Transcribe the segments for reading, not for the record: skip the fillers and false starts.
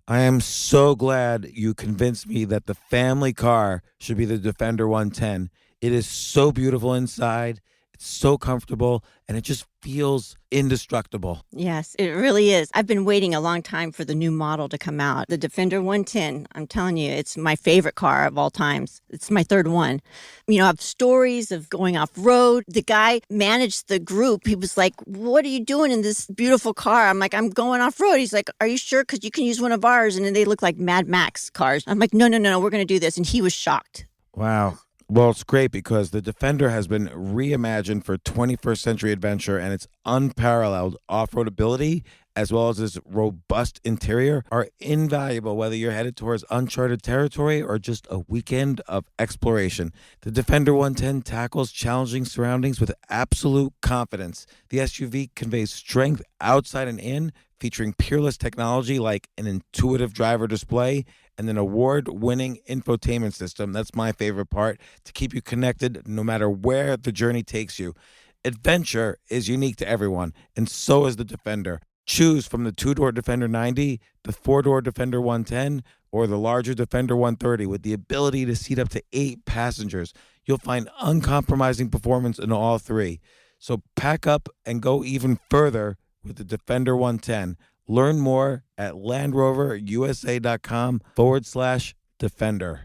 I am so glad you convinced me that the family car should be the Defender 110. It is so beautiful inside, it's so comfortable, and it just feels indestructible. Yes, it really is. I've been waiting a long time for the new model to come out. The Defender 110, I'm telling you, it's my favorite car of all times. It's my third one. You know, I have stories of going off road. The guy managed the group. He was like, "What are you doing in this beautiful car?" I'm like, "I'm going off road." He's like, "Are you sure? Because you can use one of ours." And then they look like Mad Max cars. I'm like, no, we're going to do this. And he was shocked. Wow. Well, it's great because the Defender has been reimagined for 21st century adventure, and its unparalleled off-road ability as well as its robust interior are invaluable whether you're headed towards uncharted territory or just a weekend of exploration. The Defender 110 tackles challenging surroundings with absolute confidence. The SUV conveys strength outside and in, featuring peerless technology like an intuitive driver display and an award-winning infotainment system. That's my favorite part, to keep you connected no matter where the journey takes you. Adventure is unique to everyone, and so is the Defender. Choose from the two-door Defender 90, the four-door Defender 110, or the larger Defender 130 with the ability to seat up to 8 passengers. You'll find uncompromising performance in all three. So pack up and go even further with the Defender 110. Learn more at LandRoverUSA.com/Defender.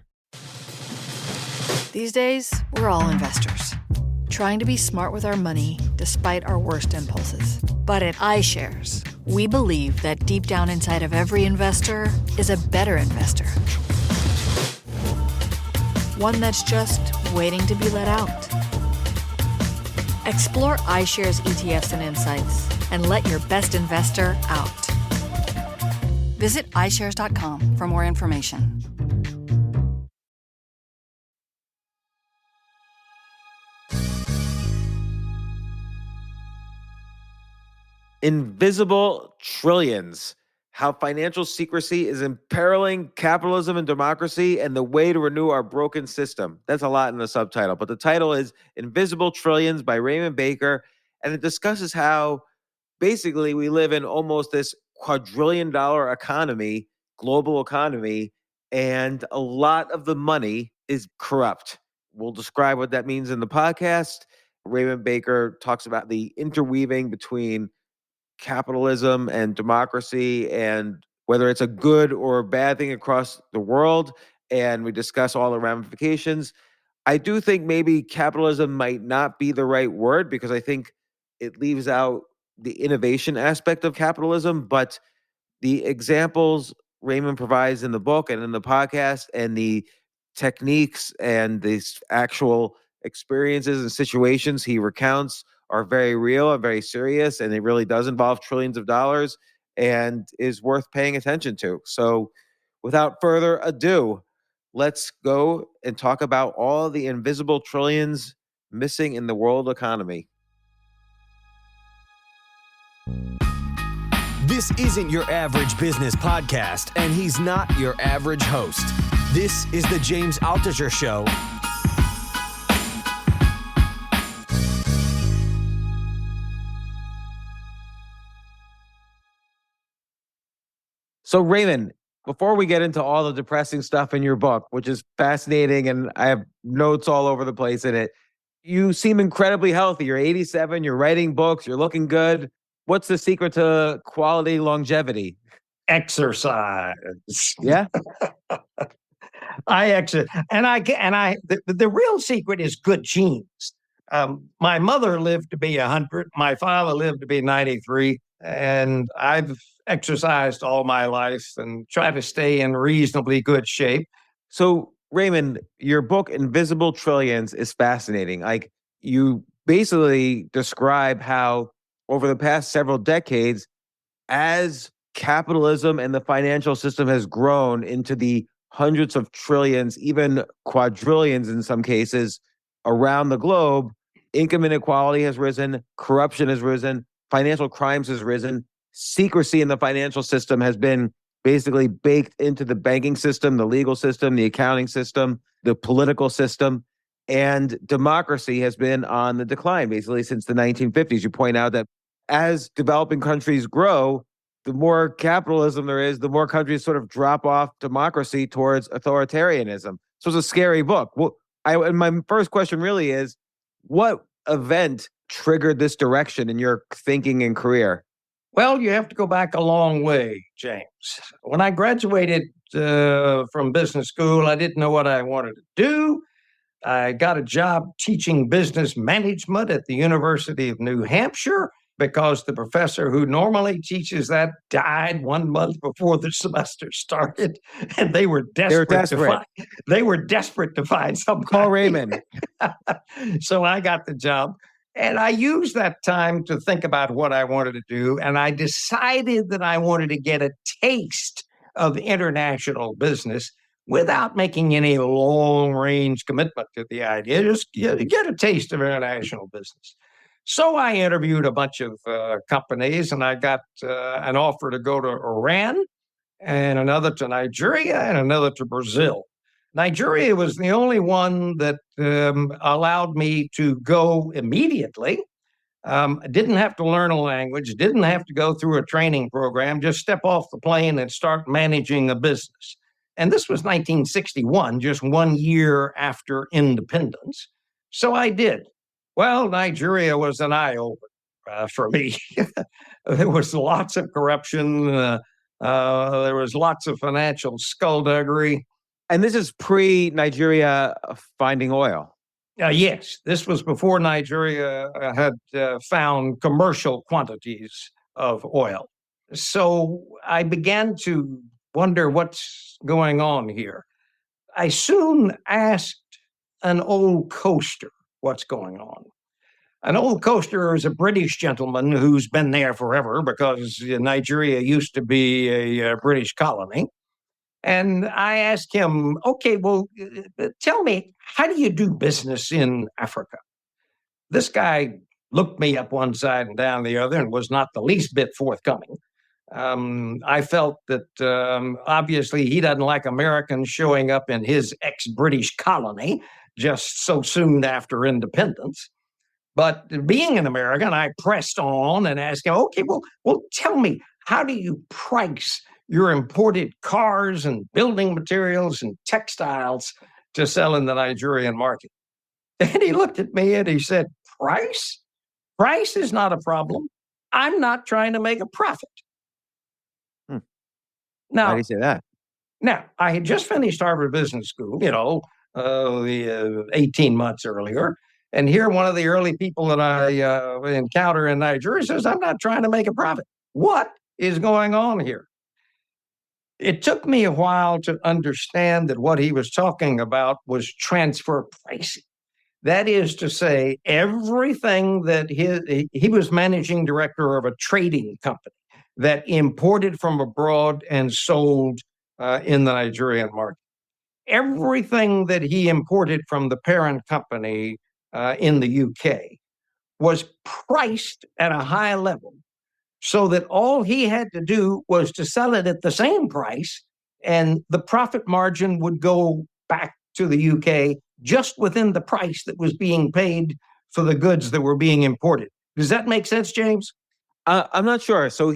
These days, we're all investors, trying to be smart with our money despite our worst impulses. But at iShares, we believe that deep down inside of every investor is a better investor. One that's just waiting to be let out. Explore iShares ETFs and insights and let your best investor out. Visit iShares.com for more information. Invisible trillions. How financial secrecy is imperiling capitalism and democracy and the way to renew our broken system. That's a lot in the subtitle, but the title is Invisible Trillions by Raymond Baker, and it discusses how basically we live in almost this quadrillion-dollar economy, global economy, and a lot of the money is corrupt. We'll describe what that means in the podcast. Raymond Baker talks about the interweaving between capitalism and democracy and whether it's a good or a bad thing across the world. And we discuss all the ramifications. I do think maybe capitalism might not be the right word because I think it leaves out the innovation aspect of capitalism. But the examples Raymond provides in the book and in the podcast and the techniques and these actual experiences and situations he recounts are very real and very serious, and it really does involve trillions of dollars and is worth paying attention to. So without further ado, let's go and talk about all the invisible trillions missing in the world economy. This isn't your average business podcast, and he's not your average host. This is the James Altucher Show. So Raymond, before we get into all the depressing stuff in your book, which is fascinating, and I have notes all over the place in it, you seem incredibly healthy. You're 87, you're writing books, you're looking good. What's the secret to quality longevity? Exercise. Yeah. The real secret is good genes. My mother lived to be 100. My father lived to be 93. And I've exercised all my life and try to stay in reasonably good shape. So Raymond, your book Invisible Trillions is fascinating. Like, you basically describe how over the past several decades, as capitalism and the financial system has grown into the hundreds of trillions, even quadrillions in some cases around the globe, income inequality has risen, corruption has risen, financial crimes has risen, secrecy in the financial system has been basically baked into the banking system, the legal system, the accounting system, the political system, and democracy has been on the decline basically since the 1950s. You point out that as developing countries grow, the more capitalism there is, the more countries sort of drop off democracy towards authoritarianism. So it's a scary book. Well, and my first question really is, what event triggered this direction in your thinking and career? Well, you have to go back a long way, James. When I graduated from business school, I didn't know what I wanted to do. I got a job teaching business management at the University of New Hampshire because the professor who normally teaches that died 1 month before the semester started, and they were desperate. They were desperate to find somebody. Call Raymond. So I got the job, and I used that time to think about what I wanted to do, and I decided that I wanted to get a taste of international business without making any long-range commitment to the idea. Just get a taste of international business. So I interviewed a bunch of companies, and I got an offer to go to Iran, and another to Nigeria, and another to Brazil. Nigeria was the only one that allowed me to go immediately. I didn't have to learn a language, didn't have to go through a training program, just step off the plane and start managing a business. And this was 1961, just 1 year after independence. So I did. Well, Nigeria was an eye-opener for me. There was lots of corruption. There was lots of financial skullduggery. And this is pre-Nigeria finding oil. Yes, this was before Nigeria had found commercial quantities of oil. So I began to wonder what's going on here. I soon asked an old coaster what's going on. An old coaster is a British gentleman who's been there forever because Nigeria used to be a British colony. And I asked him, okay, well, tell me, how do you do business in Africa? This guy looked me up one side and down the other and was not the least bit forthcoming. I felt that obviously he doesn't like Americans showing up in his ex-British colony just so soon after independence. But being an American, I pressed on and asked him, okay, well, tell me, how do you price your imported cars and building materials and textiles to sell in the Nigerian market? And he looked at me and he said, price? Price is not a problem. I'm not trying to make a profit. Now, Why do you say that? Now, I had just finished Harvard Business School, 18 months earlier. And here, one of the early people that I encounter in Nigeria says, I'm not trying to make a profit. What is going on here? It took me a while to understand that what he was talking about was transfer pricing. That is to say, everything that he was managing director of a trading company that imported from abroad and sold in the Nigerian market. Everything that he imported from the parent company in the UK was priced at a high level so that all he had to do was to sell it at the same price, and the profit margin would go back to the UK just within the price that was being paid for the goods that were being imported. Does that make sense, James? I'm not sure. So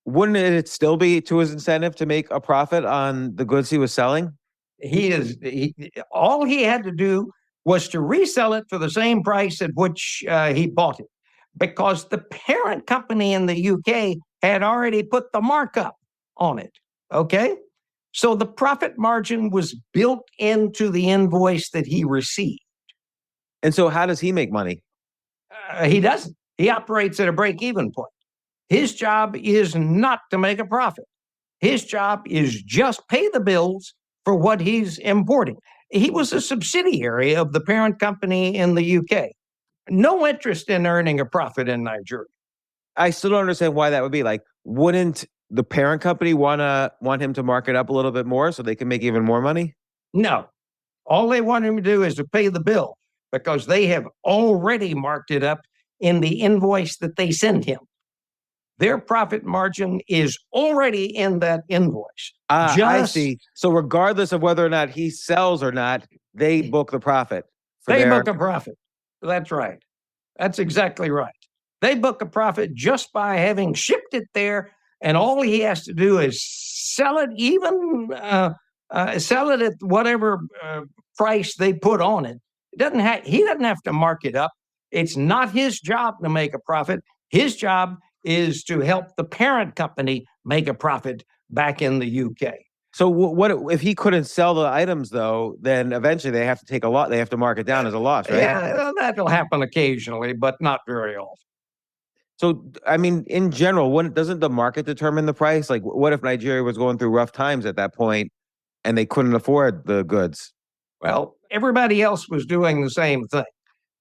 wouldn't it still be to his incentive to make a profit on the goods he was selling? All he had to do was to resell it for the same price at which he bought it, because the parent company in the UK had already put the markup on it. Okay? So the profit margin was built into the invoice that he received. And so how does he make money? He doesn't. He operates at a break-even point. His job is not to make a profit. His job is just pay the bills for what he's importing. He was a subsidiary of the parent company in the UK. No interest in earning a profit in Nigeria. I still don't understand why that would be. Like, wouldn't the parent company want him to mark it up a little bit more so they can make even more money? No. All they want him to do is to pay the bill because they have already marked it up in the invoice that they send him. Their profit margin is already in that invoice. I see. So regardless of whether or not he sells or not, they book the profit. Book a profit. That's right. That's exactly right. They book a profit just by having shipped it there And all he has to do is sell it, sell it at whatever price they put on it. He doesn't have to mark it up. It's not his job to make a profit. His job is to help the parent company make a profit back in the UK. So what if he couldn't sell the items though? Then eventually they have to take a lot. They have to mark it down as a loss, right? Yeah, that'll happen occasionally, but not very often. So I mean, in general, doesn't the market determine the price? Like, what if Nigeria was going through rough times at that point and they couldn't afford the goods? Well, everybody else was doing the same thing.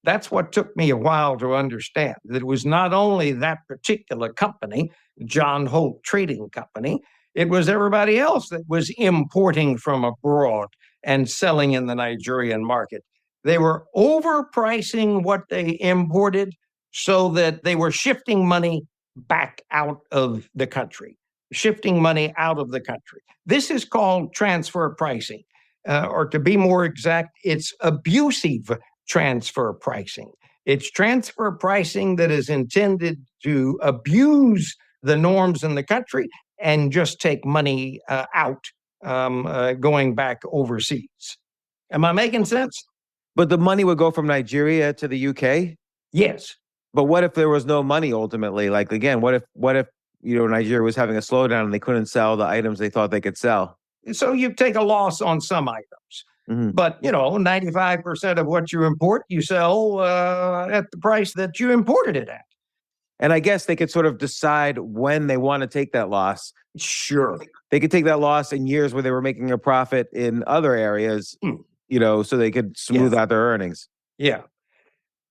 That's what took me a while to understand. That it was not only that particular company, John Holt Trading Company, it was everybody else that was importing from abroad and selling in the Nigerian market. They were overpricing what they imported so that they were shifting money back out of the country, This is called transfer pricing. Or to be more exact, it's abusive transfer pricing. It's transfer pricing that is intended to abuse the norms in the country and just take money out, going back overseas. Am I making sense? But the money would go from Nigeria to the UK? Yes. But what if there was no money ultimately? Like, again, what if Nigeria was having a slowdown and they couldn't sell the items they thought they could sell? So you take a loss on some items. Mm-hmm. But, 95% of what you import, you sell at the price that you imported it at. And I guess they could sort of decide when they want to take that loss. Sure. They could take that loss in years where they were making a profit in other areas, so they could smooth out their earnings. Yeah.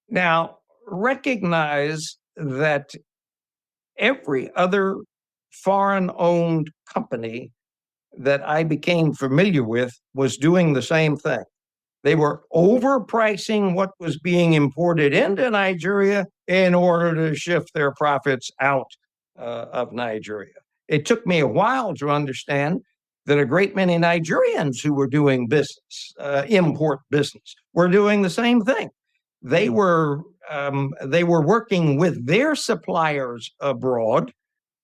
Now, recognize that every other foreign-owned company that I became familiar with was doing the same thing. They were overpricing what was being imported into Nigeria in order to shift their profits out of Nigeria. It took me a while to understand that a great many Nigerians who were doing business, import business, were doing the same thing. They were working with their suppliers abroad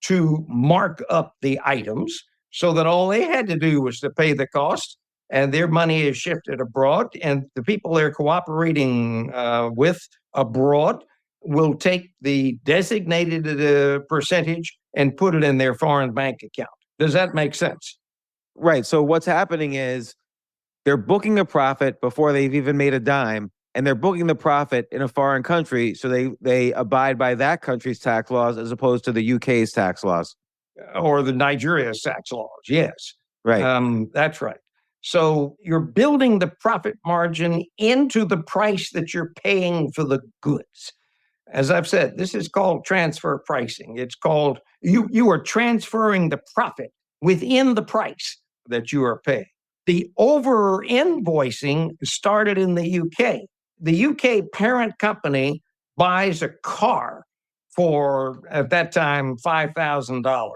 to mark up the items so that all they had to do was to pay the cost, and their money is shifted abroad, and the people they're cooperating with abroad will take the designated percentage and put it in their foreign bank account. Does that make sense? Right. So what's happening is they're booking a profit before they've even made a dime, and they're booking the profit in a foreign country, so they abide by that country's tax laws as opposed to the UK's tax laws. Or the Nigeria's tax laws, yes. Right. That's right. So you're building the profit margin into the price that you're paying for the goods. As I've said, this is called transfer pricing. It's called, you are transferring the profit within the price that you are paying. The over-invoicing started in the UK. The UK parent company buys a car for, at that time, $5,000.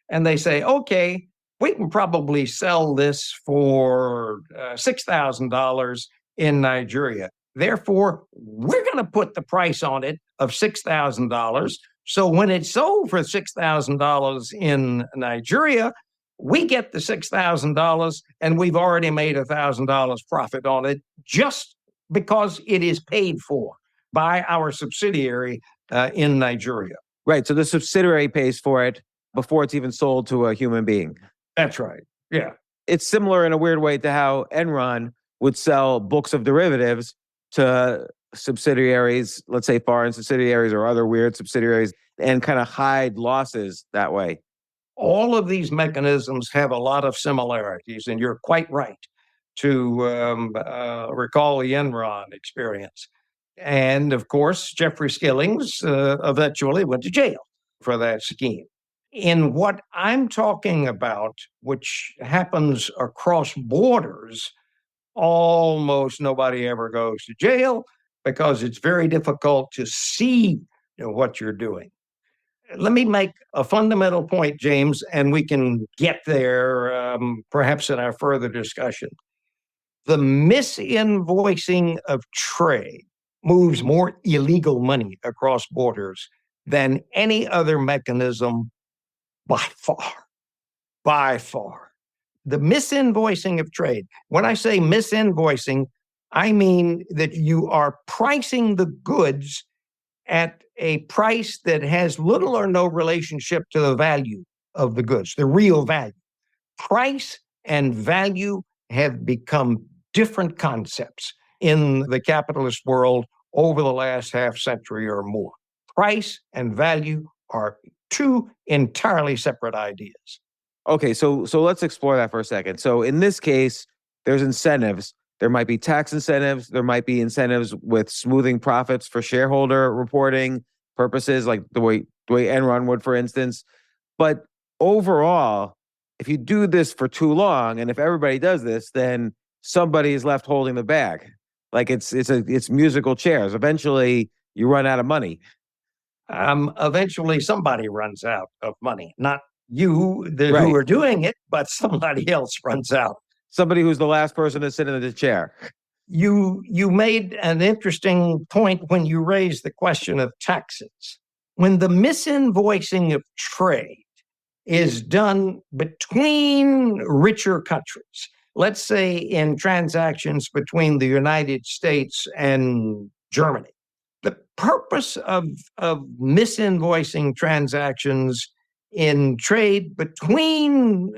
And they say, okay, we can probably sell this for $6,000 in Nigeria. Therefore, we're going to put the price on it of $6,000. So when it's sold for $6,000 in Nigeria, we get the $6,000 and we've already made $1,000 profit on it just because it is paid for by our subsidiary in Nigeria. Right. So the subsidiary pays for it before it's even sold to a human being. That's right. Yeah. It's similar in a weird way to how Enron would sell books of derivatives to subsidiaries, let's say foreign subsidiaries or other weird subsidiaries, and kind of hide losses that way. All of these mechanisms have a lot of similarities, and you're quite right to recall the Enron experience. And of course, Jeffrey Skillings eventually went to jail for that scheme. In what I'm talking about, which happens across borders, almost nobody ever goes to jail because it's very difficult to see what you're doing. Let me make a fundamental point, James, and we can get there perhaps in our further discussion. The misinvoicing of trade moves more illegal money across borders than any other mechanism by far. The misinvoicing of trade. When I say misinvoicing, I mean that you are pricing the goods at a price that has little or no relationship to the value of the goods, the real value. Price and value have become different concepts in the capitalist world over the last half century or more. Price and value are two entirely separate ideas. Okay, so let's explore that for a second. So in this case, there's incentives. There might be tax incentives. There might be incentives with smoothing profits for shareholder reporting purposes, like the way Enron would, for instance. But overall, if you do this for too long, and if everybody does this, then somebody is left holding the bag. Like it's musical chairs. Eventually, you run out of money. Eventually, somebody runs out of money. Not you, Right. who are doing it, but somebody else runs out. Somebody who's the last person to sit in the chair. You made an interesting point when you raised the question of taxes. When the misinvoicing of trade is done between richer countries, let's say in transactions between the United States and Germany, the purpose of misinvoicing transactions in trade between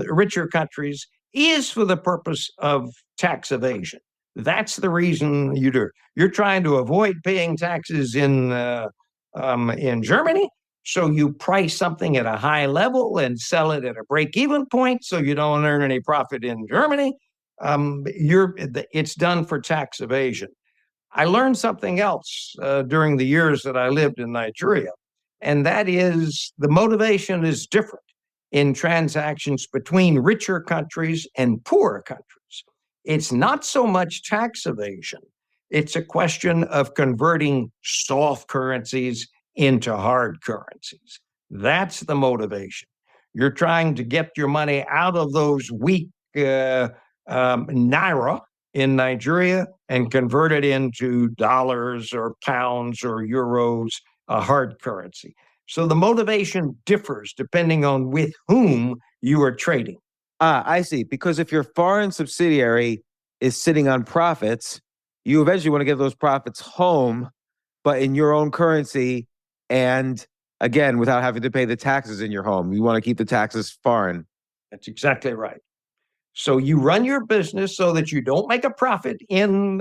richer countries is for the purpose of tax evasion. That's the reason you do it. You're trying to avoid paying taxes in Germany, so you price something at a high level and sell it at a break-even point, so you don't earn any profit in Germany. It's done for tax evasion. I learned something else during the years that I lived in Nigeria, and that is the motivation is different in transactions between richer countries and poorer countries. It's not so much tax evasion. It's a question of converting soft currencies into hard currencies. That's the motivation. You're trying to get your money out of those weak naira in Nigeria and convert it into dollars or pounds or euros, a hard currency. So the motivation differs depending on with whom you are trading. I see. Because if your foreign subsidiary is sitting on profits, you eventually want to get those profits home, but in your own currency, and again, without having to pay the taxes in your home. You want to keep the taxes foreign. That's exactly right. So you run your business so that you don't make a profit in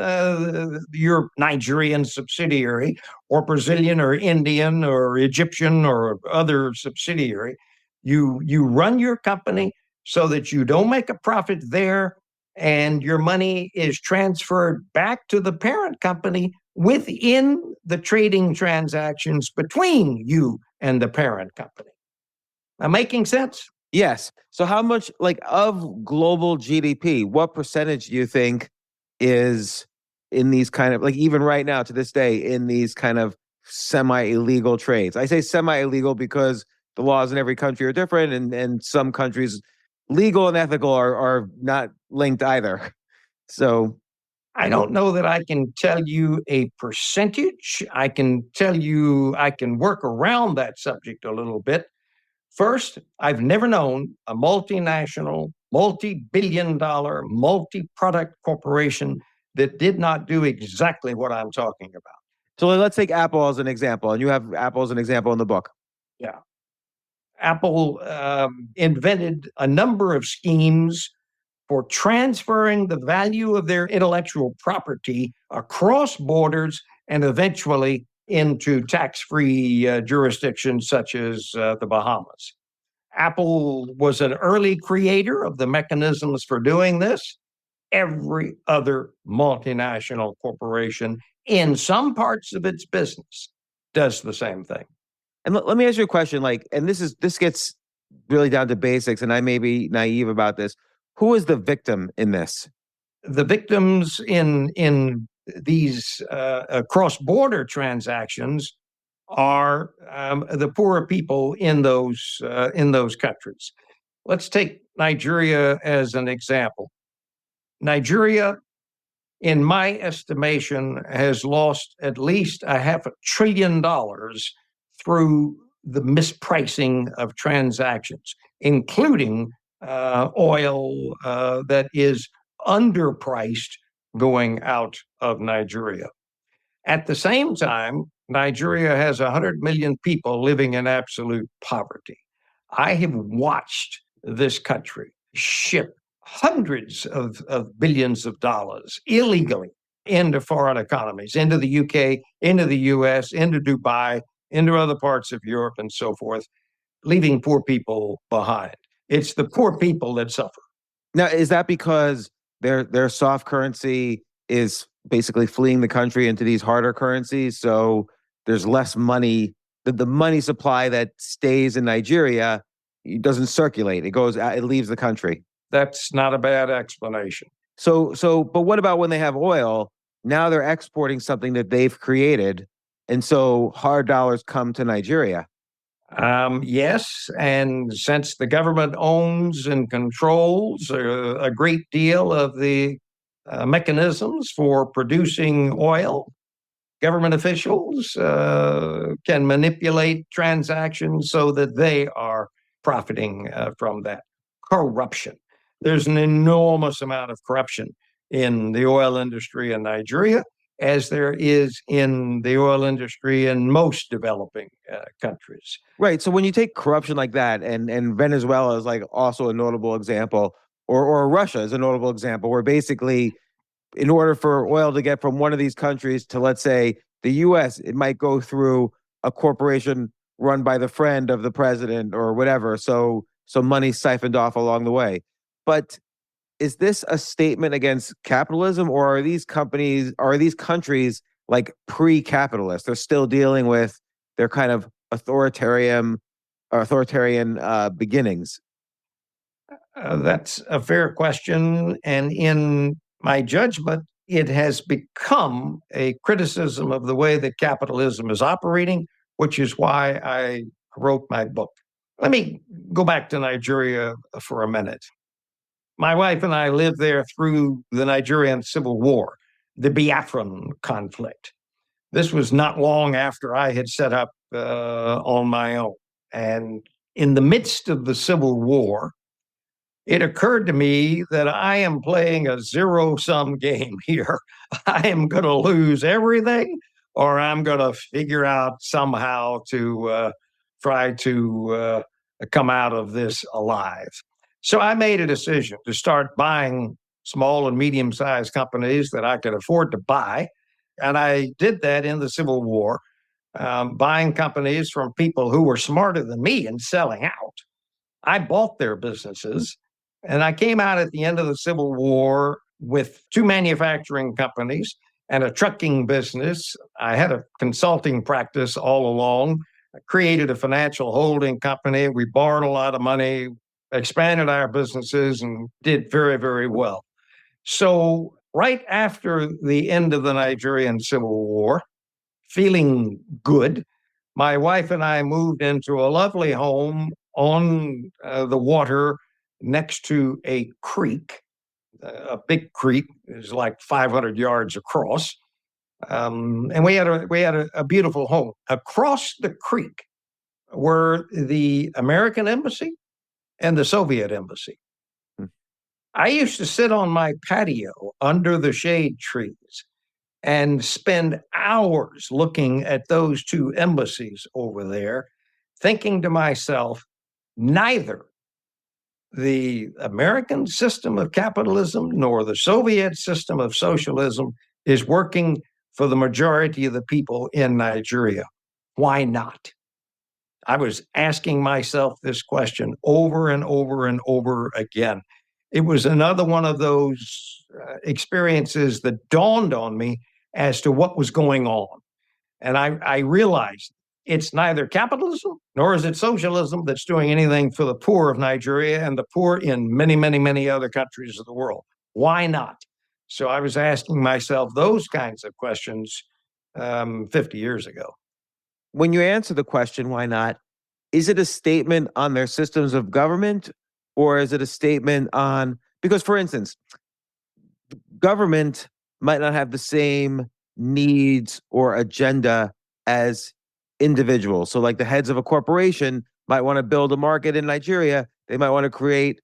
your Nigerian subsidiary or Brazilian or Indian or Egyptian or other subsidiary. You run your company so that you don't make a profit there, and your money is transferred back to the parent company within the trading transactions between you and the parent company. Am I making sense? Yes. So how much, like, of global GDP, what percentage do you think is in these kind of, like, even right now to this day, in these kind of semi-illegal trades? I say semi-illegal because the laws in every country are different, and some countries, legal and ethical, are not linked either. So I don't know that I can tell you a percentage. I can tell you I can work around that subject a little bit. First, I've never known a multinational, multi-billion-dollar, multi-product corporation that did not do exactly what I'm talking about. So let's take Apple as an example, and you have Apple as an example in the book. Yeah. Apple invented a number of schemes for transferring the value of their intellectual property across borders and eventually into tax-free jurisdictions such as the Bahamas. Apple was an early creator of the mechanisms for doing this. Every other multinational corporation in some parts of its business does the same thing. And let me ask you a question, like, and this gets really down to basics, and I may be naive about this. Who is the victim in this? The victims in these cross-border transactions are the poorer people in those countries. Let's take Nigeria as an example. Nigeria, in my estimation, has lost at least $500 billion through the mispricing of transactions, including oil that is underpriced going out of Nigeria. At the same time, Nigeria has 100 million people living in absolute poverty. I have watched this country ship hundreds of billions of dollars illegally into foreign economies, into the UK, into the US, into Dubai, into other parts of Europe, and so forth, leaving poor people behind. It's the poor people that suffer. Now, is that because their soft currency is basically fleeing the country into these harder currencies? So there's less money. The money supply that stays in Nigeria, it doesn't circulate. It goes out, it leaves the country. That's not a bad explanation. But what about when they have oil? Now they're exporting something that they've created, and so hard dollars come to Nigeria. Yes, and since the government owns and controls a great deal of the mechanisms for producing oil, government officials can manipulate transactions so that they are profiting from that. Corruption. There's an enormous amount of corruption in the oil industry in Nigeria, as there is in the oil industry in most developing countries. Right. So when you take corruption like that, and Venezuela is like also a notable example, or Russia is a notable example, where basically in order for oil to get from one of these countries to, let's say, the US, it might go through a corporation run by the friend of the president or whatever. So money siphoned off along the way. But is this a statement against capitalism, or are these countries like pre-capitalist? They're still dealing with their kind of authoritarian beginnings. That's a fair question. And in my judgment, it has become a criticism of the way that capitalism is operating, which is why I wrote my book. Let me go back to Nigeria for a minute. My wife and I lived there through the Nigerian Civil War, the Biafran conflict. This was not long after I had set up on my own. And in the midst of the Civil War, it occurred to me that I am playing a zero-sum game here. I am going to lose everything, or I'm going to figure out somehow to try to come out of this alive. So I made a decision to start buying small and medium-sized companies that I could afford to buy. And I did that in the Civil War, buying companies from people who were smarter than me and selling out. I bought their businesses, and I came out at the end of the Civil War with 2 manufacturing companies and a trucking business. I had a consulting practice all along. I created a financial holding company. We borrowed a lot of money, expanded our businesses, and did very, very well. So right after the end of the Nigerian Civil War, feeling good, my wife and I moved into a lovely home on the water next to a creek. A big creek is like 500 yards across. And we had a beautiful home. Across the creek were the American Embassy and the Soviet Embassy. I used to sit on my patio under the shade trees and spend hours looking at those 2 embassies over there, thinking to myself, neither the American system of capitalism nor the Soviet system of socialism is working for the majority of the people in Nigeria. Why not? I was asking myself this question over and over and over again. It was another one of those experiences that dawned on me as to what was going on. And I realized it's neither capitalism nor is it socialism that's doing anything for the poor of Nigeria and the poor in many, many, many other countries of the world. Why not? So I was asking myself those kinds of questions 50 years ago. When you answer the question, why not? Is it a statement on their systems of government, or is it a statement on, because for instance, government might not have the same needs or agenda as individuals. So like the heads of a corporation might want to build a market in Nigeria. They might want to create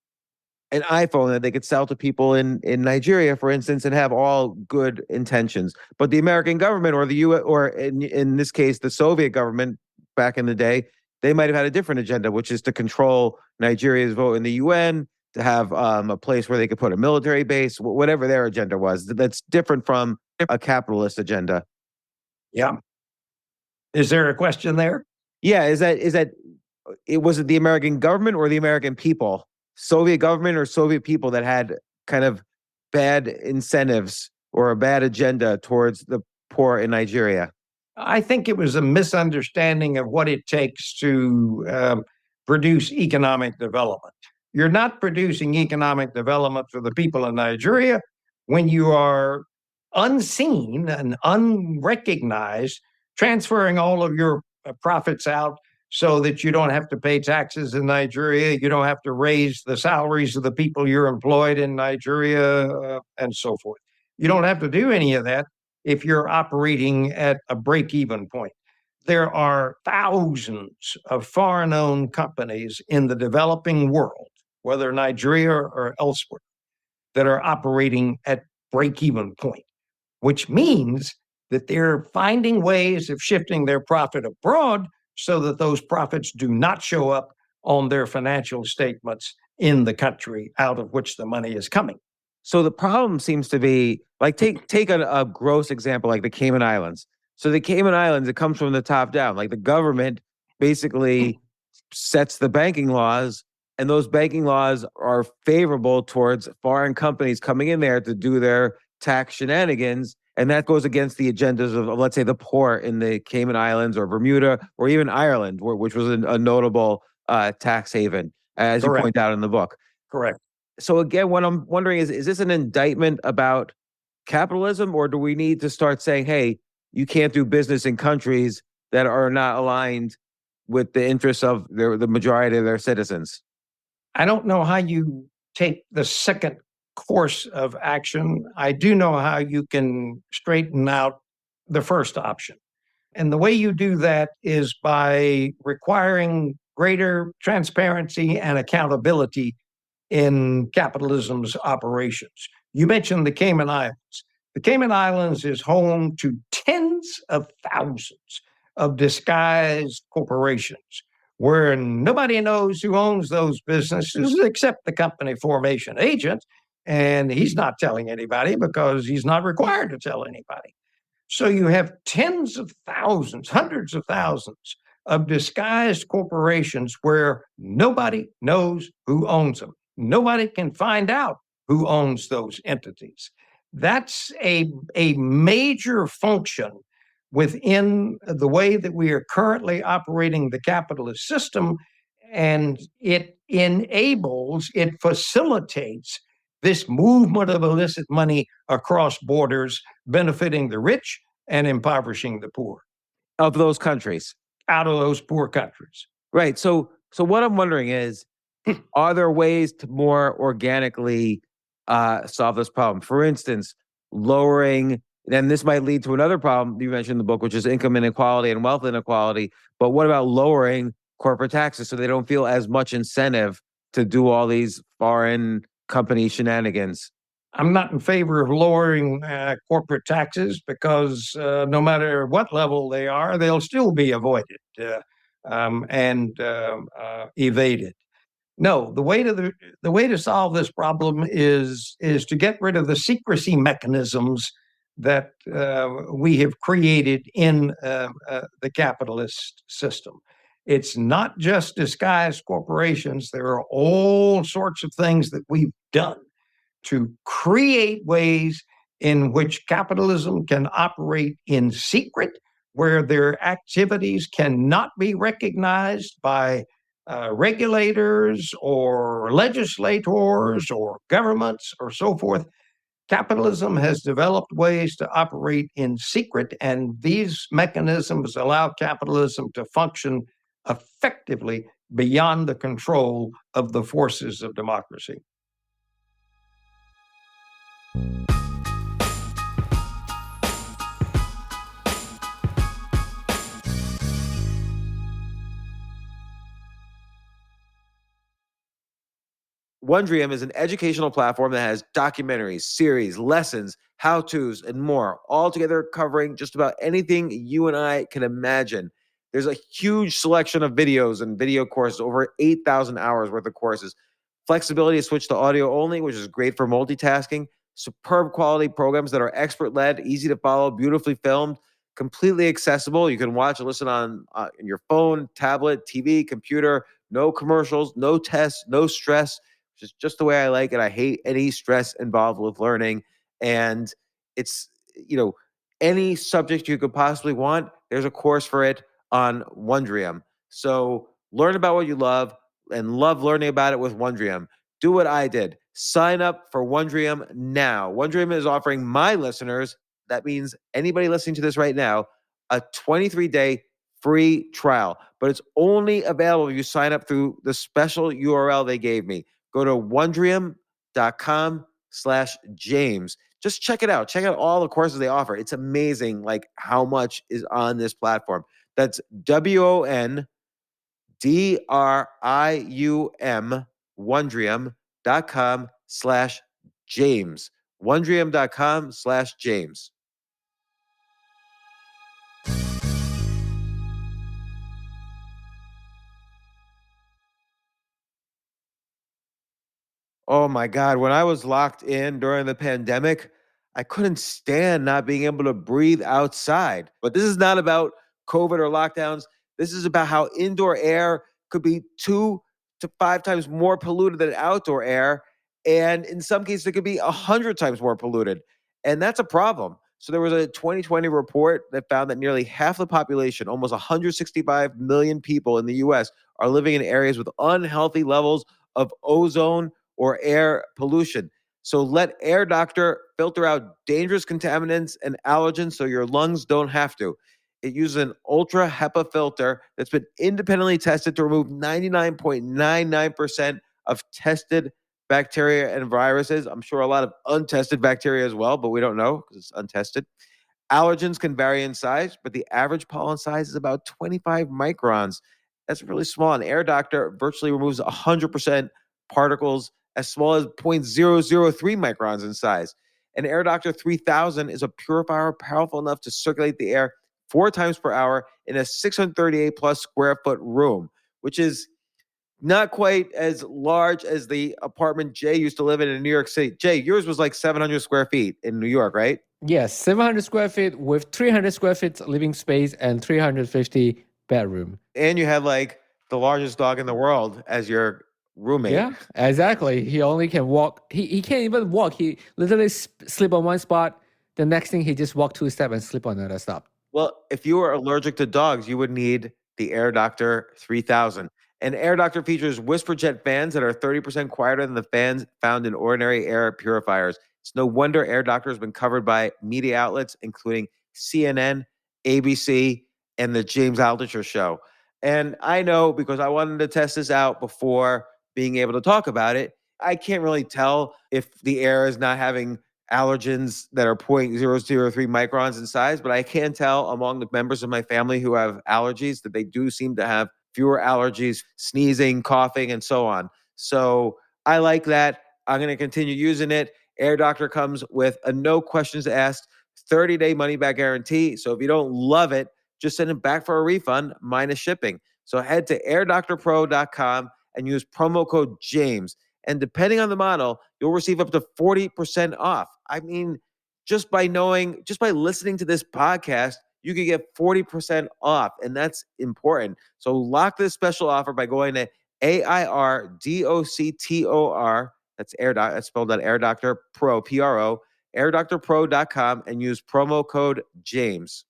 an iPhone that they could sell to people in Nigeria, for instance, and have all good intentions. But the American government or the U.S. or in this case, the Soviet government back in the day, they might have had a different agenda, which is to control Nigeria's vote in the UN, to have a place where they could put a military base, whatever their agenda was. That's different from a capitalist agenda. Yeah. Is there a question there? Yeah, is that it was it the American government or the American people? Soviet government or Soviet people that had kind of bad incentives or a bad agenda towards the poor in Nigeria? I think it was a misunderstanding of what it takes to produce economic development. You're not producing economic development for the people in Nigeria when you are unseen and unrecognized, transferring all of your profits out so that you don't have to pay taxes in Nigeria. You don't have to raise the salaries of the people you're employed in Nigeria, and so forth. You don't have to do any of that if you're operating at a break-even point. There are thousands of foreign-owned companies in the developing world, whether Nigeria or elsewhere, that are operating at break-even point, which means that they're finding ways of shifting their profit abroad so that those profits do not show up on their financial statements in the country out of which the money is coming. So the problem seems to be like take a gross example like the Cayman Islands. So the Cayman Islands, it comes from the top down. Like the government basically sets the banking laws, and those banking laws are favorable towards foreign companies coming in there to do their tax shenanigans. And that goes against the agendas of, let's say, the poor in the Cayman Islands or Bermuda or even Ireland, which was a notable tax haven, as Correct. you point out in the book. Correct. So again, what I'm wondering is this an indictment about capitalism, or do we need to start saying, hey, you can't do business in countries that are not aligned with the interests of the majority of their citizens? I don't know how you take the second course of action. I do know how you can straighten out the first option. And the way you do that is by requiring greater transparency and accountability in capitalism's operations. You mentioned the Cayman Islands. The Cayman Islands is home to tens of thousands of disguised corporations where nobody knows who owns those businesses except the company formation agent. And he's not telling anybody because he's not required to tell anybody. So you have tens of thousands, hundreds of thousands of disguised corporations where nobody knows who owns them. Nobody can find out who owns those entities. That's a major function within the way that we are currently operating the capitalist system, and it enables, it facilitates this movement of illicit money across borders, benefiting the rich and impoverishing the poor. Of those countries. Out of those poor countries. Right. So what I'm wondering is, are there ways to more organically solve this problem? For instance, lowering, and this might lead to another problem you mentioned in the book, which is income inequality and wealth inequality. But what about lowering corporate taxes so they don't feel as much incentive to do all these foreign company shenanigans? I'm not in favor of lowering corporate taxes because no matter what level they are, they'll still be avoided and evaded. No, the way to solve this problem is to get rid of the secrecy mechanisms that we have created in the capitalist system. It's not just disguised corporations. There are all sorts of things that we've done to create ways in which capitalism can operate in secret, where their activities cannot be recognized by regulators or legislators or governments or so forth. Capitalism has developed ways to operate in secret, and these mechanisms allow capitalism to function effectively beyond the control of the forces of democracy. Wondrium is an educational platform that has documentaries, series, lessons, how-tos, and more, all together covering just about anything you and I can imagine. There's a huge selection of videos and video courses, over 8,000 hours worth of courses. Flexibility to switch to audio only, which is great for multitasking. Superb quality programs that are expert-led, easy to follow, beautifully filmed, completely accessible. You can watch and listen on your phone, tablet, TV, computer. No commercials, no tests, no stress. Just the way I like it. I hate any stress involved with learning. And it's, any subject you could possibly want, there's a course for it on Wondrium. So learn about what you love and love learning about it with Wondrium. Do what I did. Sign up for Wondrium now. Wondrium is offering my listeners, that means anybody listening to this right now, a 23-day free trial, but it's only available if you sign up through the special URL they gave me. Go to wondrium.com/James. Just check it out. Check out all the courses they offer. It's amazing, like how much is on this platform. That's WONDRIUM, wondrium.com/James. Wondrium.com/James. Oh my God. When I was locked in during the pandemic, I couldn't stand not being able to breathe outside. But this is not about COVID or lockdowns. This is about how indoor air could be 2 to 5 times more polluted than outdoor air. And in some cases, it could be 100 times more polluted. And that's a problem. So there was a 2020 report that found that nearly half the population, almost 165 million people in the US, are living in areas with unhealthy levels of ozone or air pollution. So let Air Doctor filter out dangerous contaminants and allergens so your lungs don't have to. It uses an ultra HEPA filter that's been independently tested to remove 99.99% of tested bacteria and viruses. I'm sure a lot of untested bacteria as well, but we don't know because it's untested. Allergens can vary in size, but the average pollen size is about 25 microns. That's really small. An Air Doctor virtually removes 100% particles as small as 0.003 microns in size. An Air Doctor 3000 is a purifier powerful enough to circulate the air 4 times per hour in a 638 plus square foot room, which is not quite as large as the apartment Jay used to live in New York City. Jay, yours was like 700 square feet in New York, right? Yes, 700 square feet with 300 square feet living space and 350 bedroom. And you had like the largest dog in the world as your roommate. Yeah, exactly. He only can walk. He can't even walk. He literally sleep on one spot. The next thing, he just walk 2 steps and sleep on another step. Well, if you were allergic to dogs, you would need the Air Doctor 3000. And Air Doctor features whisper jet fans that are 30% quieter than the fans found in ordinary air purifiers. It's no wonder Air Doctor has been covered by media outlets, including CNN, ABC, and the James Altucher Show. And I know because I wanted to test this out before being able to talk about it. I can't really tell if the air is not having allergens that are 0.003 microns in size, but I can tell among the members of my family who have allergies that they do seem to have fewer allergies, sneezing, coughing, and so on. So I like that. I'm going to continue using it. Air Doctor comes with a no questions asked 30-day money-back guarantee. So if you don't love it, just send it back for a refund minus shipping. So head to airdoctorpro.com and use promo code James. And depending on the model, you'll receive up to 40% off. I mean, just by listening to this podcast, you can get 40% off, and that's important. So lock this special offer by going to AIRDOCTOR, that's spelled out Air Doctor Pro, PRO, airdoctorpro.com, and use promo code James.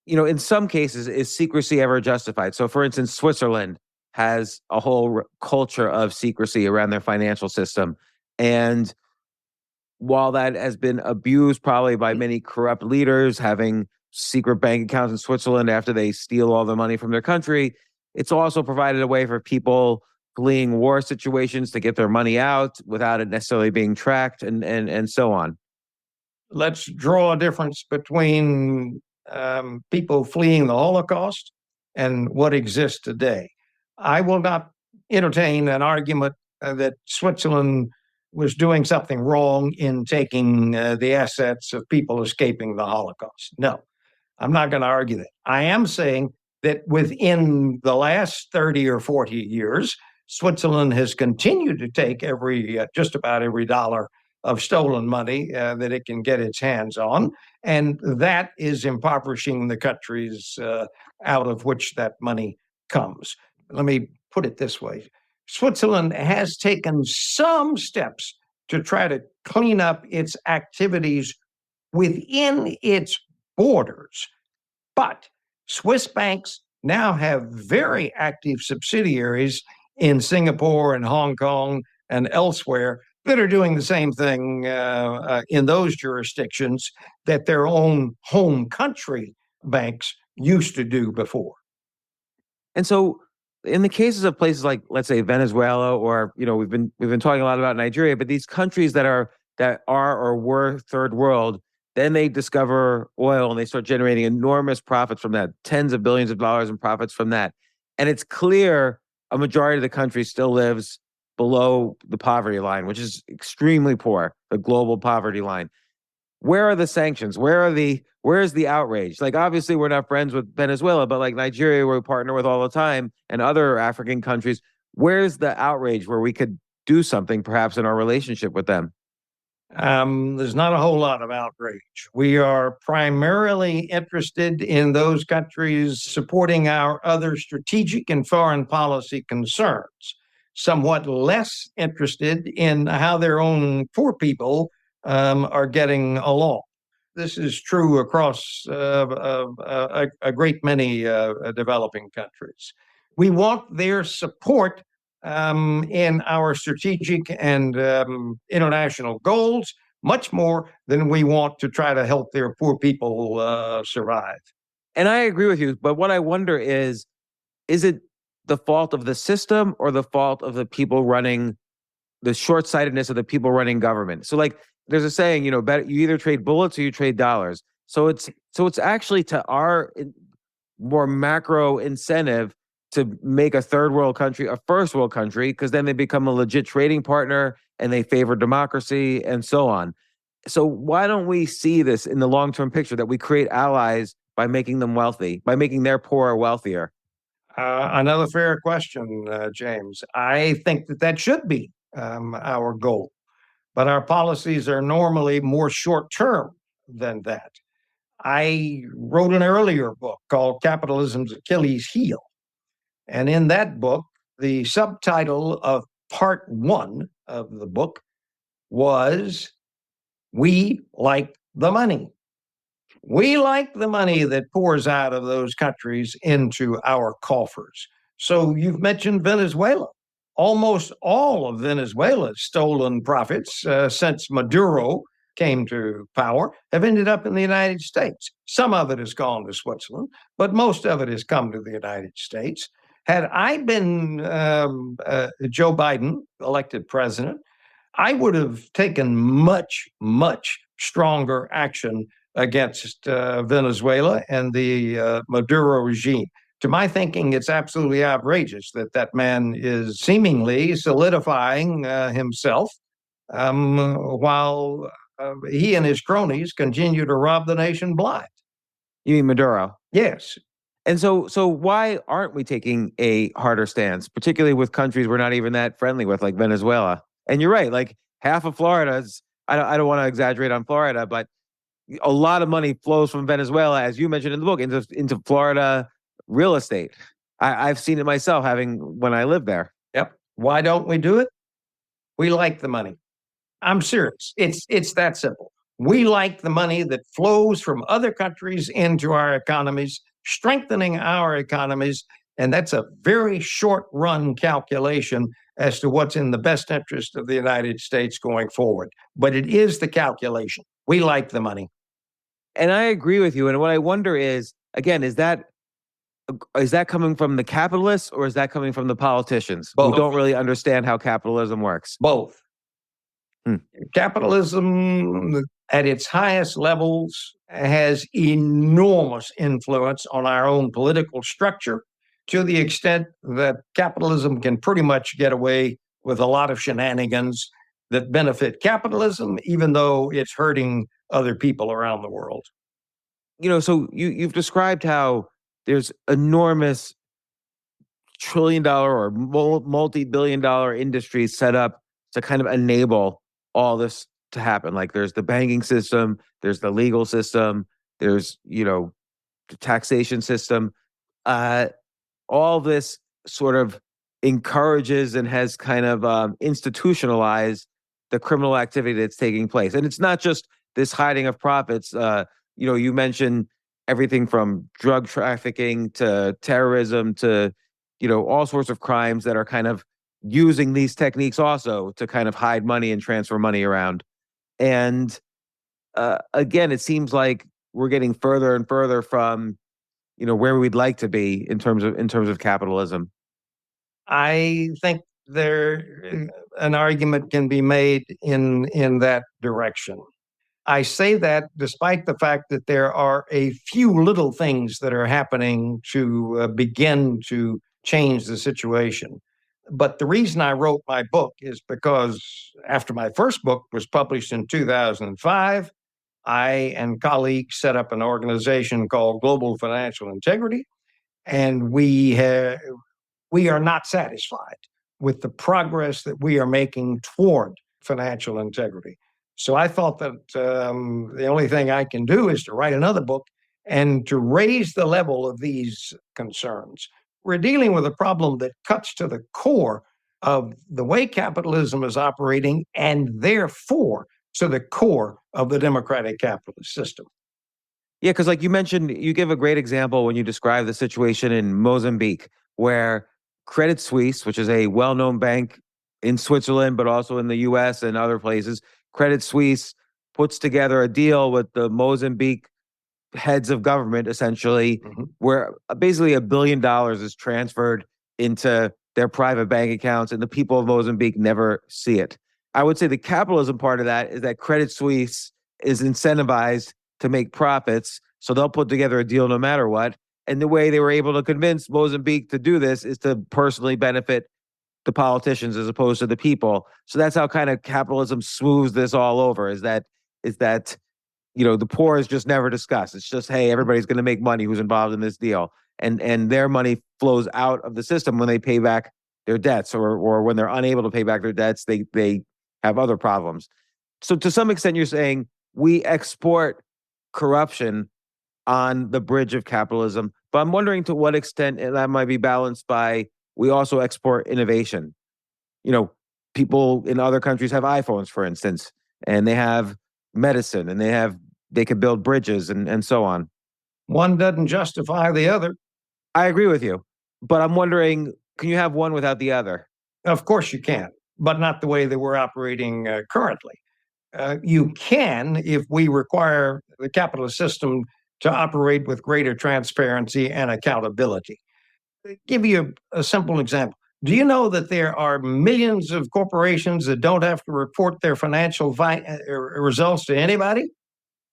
In some cases, is secrecy ever justified? So, for instance, Switzerland has a whole culture of secrecy around their financial system. And while that has been abused probably by many corrupt leaders having secret bank accounts in Switzerland after they steal all the money from their country, it's also provided a way for people fleeing war situations to get their money out without it necessarily being tracked and so on. let's draw a difference between people fleeing the Holocaust and what exists today. I will not entertain an argument that Switzerland was doing something wrong in taking the assets of people escaping the Holocaust. No, I'm not going to argue that. I am saying that within the last 30 or 40 years, Switzerland has continued to take just about every dollar of stolen money that it can get its hands on, and that is impoverishing the countries out of which that money comes. Let me put it this way. Switzerland has taken some steps to try to clean up its activities within its borders. But Swiss banks now have very active subsidiaries in Singapore and Hong Kong and elsewhere that are doing the same thing in those jurisdictions that their own home country banks used to do before. And so in the cases of places like, let's say, Venezuela, or we've been talking a lot about Nigeria, but these countries that are or were third world, then they discover oil and they start generating enormous profits from that, tens of billions of dollars in profits from that. And it's clear a majority of the country still lives below the poverty line, which is extremely poor, the global poverty line. Where are the sanctions? Where's the outrage? Like, obviously we're not friends with Venezuela, but like Nigeria, we partner with all the time, and other African countries. Where's the outrage where we could do something perhaps in our relationship with them? There's not a whole lot of outrage. We are primarily interested in those countries supporting our other strategic and foreign policy concerns, somewhat less interested in how their own poor people are getting along. This is true across a great many developing countries. We want their support in our strategic and international goals much more than we want to try to help their poor people survive. And I agree with you, but what I wonder is it the fault of the system or the fault of the people running, the short-sightedness of the people running government? So like there's a saying, you either trade bullets or you trade dollars. So it's actually to our more macro incentive to make a third world country a first world country, because then they become a legit trading partner and they favor democracy and so on. So why don't we see this in the long-term picture, that we create allies by making them wealthy, by making their poor wealthier? Another fair question, James. I think that should be our goal, but our policies are normally more short-term than that. I wrote an earlier book called Capitalism's Achilles Heel. And in that book, the subtitle of part 1 of the book was, "We Like the Money." We like the money that pours out of those countries into our coffers. So you've mentioned Venezuela. Almost all of Venezuela's stolen profits since Maduro came to power have ended up in the United States. Some of it has gone to Switzerland, but most of it has come to the United States. Had I been Joe Biden elected president, I would have taken much, much stronger action against Venezuela and the Maduro regime. To my thinking, it's absolutely outrageous that man is seemingly solidifying himself while he and his cronies continue to rob the nation blind. You mean Maduro? Yes. And so why aren't we taking a harder stance, particularly with countries we're not even that friendly with, like Venezuela? And you're right, like half of Florida's, I don't want to exaggerate on Florida, but a lot of money flows from Venezuela, as you mentioned in the book, into Florida real estate. I've seen it myself, when I lived there. Yep. Why don't we do it? We like the money. I'm serious. It's that simple. We like the money that flows from other countries into our economies, strengthening our economies. And that's a very short-run calculation as to what's in the best interest of the United States going forward. But it is the calculation. We like the money. And I agree with you. And what I wonder is, again, is that coming from the capitalists, or is that coming from the politicians Both. who don't really understand how capitalism works? Both. Hmm. Capitalism at its highest levels has enormous influence on our own political structure, to the extent that capitalism can pretty much get away with a lot of shenanigans that benefit capitalism, even though it's hurting other people around the world. So you've described how there's enormous trillion-dollar or multi-billion-dollar industries set up to kind of enable all this to happen. Like there's the banking system, there's the legal system, there's the taxation system. Uh, all this sort of encourages and has kind of institutionalized the criminal activity that's taking place. And it's not just this hiding of profits. You mentioned everything from drug trafficking to terrorism to, all sorts of crimes that are kind of using these techniques also to kind of hide money and transfer money around. And again, it seems like we're getting further and further from where we'd like to be in terms of capitalism. I think an argument can be made in that direction. I say that despite the fact that there are a few little things that are happening to begin to change the situation. But the reason I wrote my book is because after my first book was published in 2005, I and colleagues set up an organization called Global Financial Integrity, and we are not satisfied with the progress that we are making toward financial integrity. So I thought that the only thing I can do is to write another book and to raise the level of these concerns. We're dealing with a problem that cuts to the core of the way capitalism is operating, and therefore to the core of the democratic capitalist system. Yeah, because like you mentioned, you give a great example when you describe the situation in Mozambique, where Credit Suisse, which is a well-known bank in Switzerland, but also in the US and other places, Credit Suisse puts together a deal with the Mozambique heads of government, essentially, where basically $1 billion is transferred into their private bank accounts, and the people of Mozambique never see it. I would say the capitalism part of that is that Credit Suisse is incentivized to make profits, so they'll put together a deal no matter what. And the way they were able to convince Mozambique to do this is to personally benefit the politicians as opposed to the people. So that's how kind of capitalism smooths this all over. Is that the poor is just never discussed. It's just, hey, everybody's going to make money who's involved in this deal, and their money flows out of the system when they pay back their debts, or when they're unable to pay back their debts, they have other problems. So to some extent, you're saying we export corruption on the bridge of capitalism, but I'm wondering to what extent that might be balanced by we also export innovation. People in other countries have iPhones, for instance, and they have medicine, and they can build bridges and so on. One doesn't justify the other. I agree with you, but I'm wondering, can you have one without the other? Of course you can, but not the way that we're operating currently. You can if we require the capitalist system to operate with greater transparency and accountability. Give you a simple example. Do you know that there are millions of corporations that don't have to report their financial results to anybody?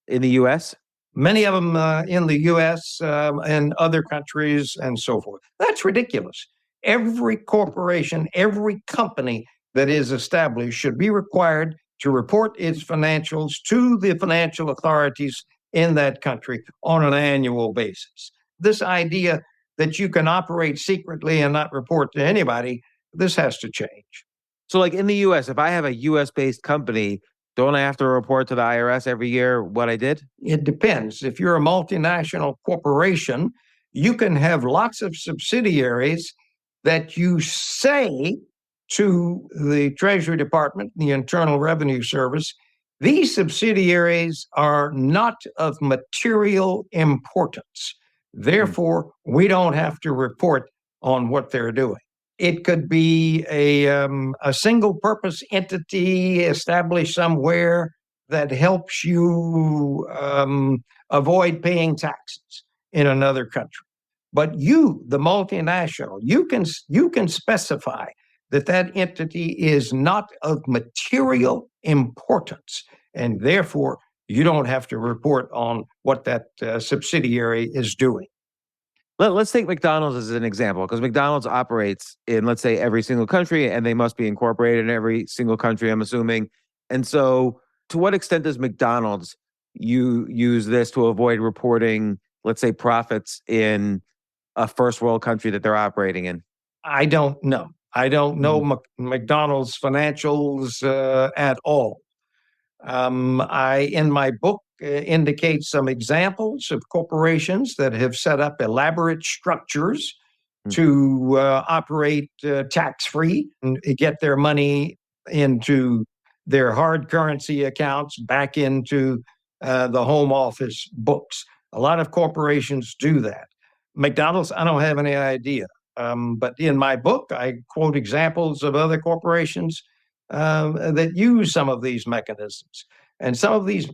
In the U.S.? Many of them in the U.S. And other countries and so forth. That's ridiculous. Every corporation, every company that is established should be required to report its financials to the financial authorities in that country on an annual basis. This idea that you can operate secretly and not report to anybody, this has to change. So like in the U.S., if I have a U.S.-based company, don't I have to report to the IRS every year what I did? It depends. If you're a multinational corporation, you can have lots of subsidiaries that you say to the Treasury Department, the Internal Revenue Service, these subsidiaries are not of material importance. Therefore, we don't have to report on what they're doing. It could be a single-purpose entity established somewhere that helps you avoid paying taxes in another country. But you, the multinational, you can specify that entity is not of material importance, and therefore you don't have to report on what that subsidiary is doing. Let's take McDonald's as an example, because McDonald's operates in, let's say, every single country, and they must be incorporated in every single country, I'm assuming. And so, to what extent does McDonald's use this to avoid reporting, let's say, profits in a first world country that they're operating in? I don't know. I don't know McDonald's financials at all. I, in my book, indicate some examples of corporations that have set up elaborate structures to operate tax-free and get their money into their hard currency accounts back into the home office books. A lot of corporations do that. McDonald's, I don't have any idea. But in my book, I quote examples of other corporations that use some of these mechanisms. And some of these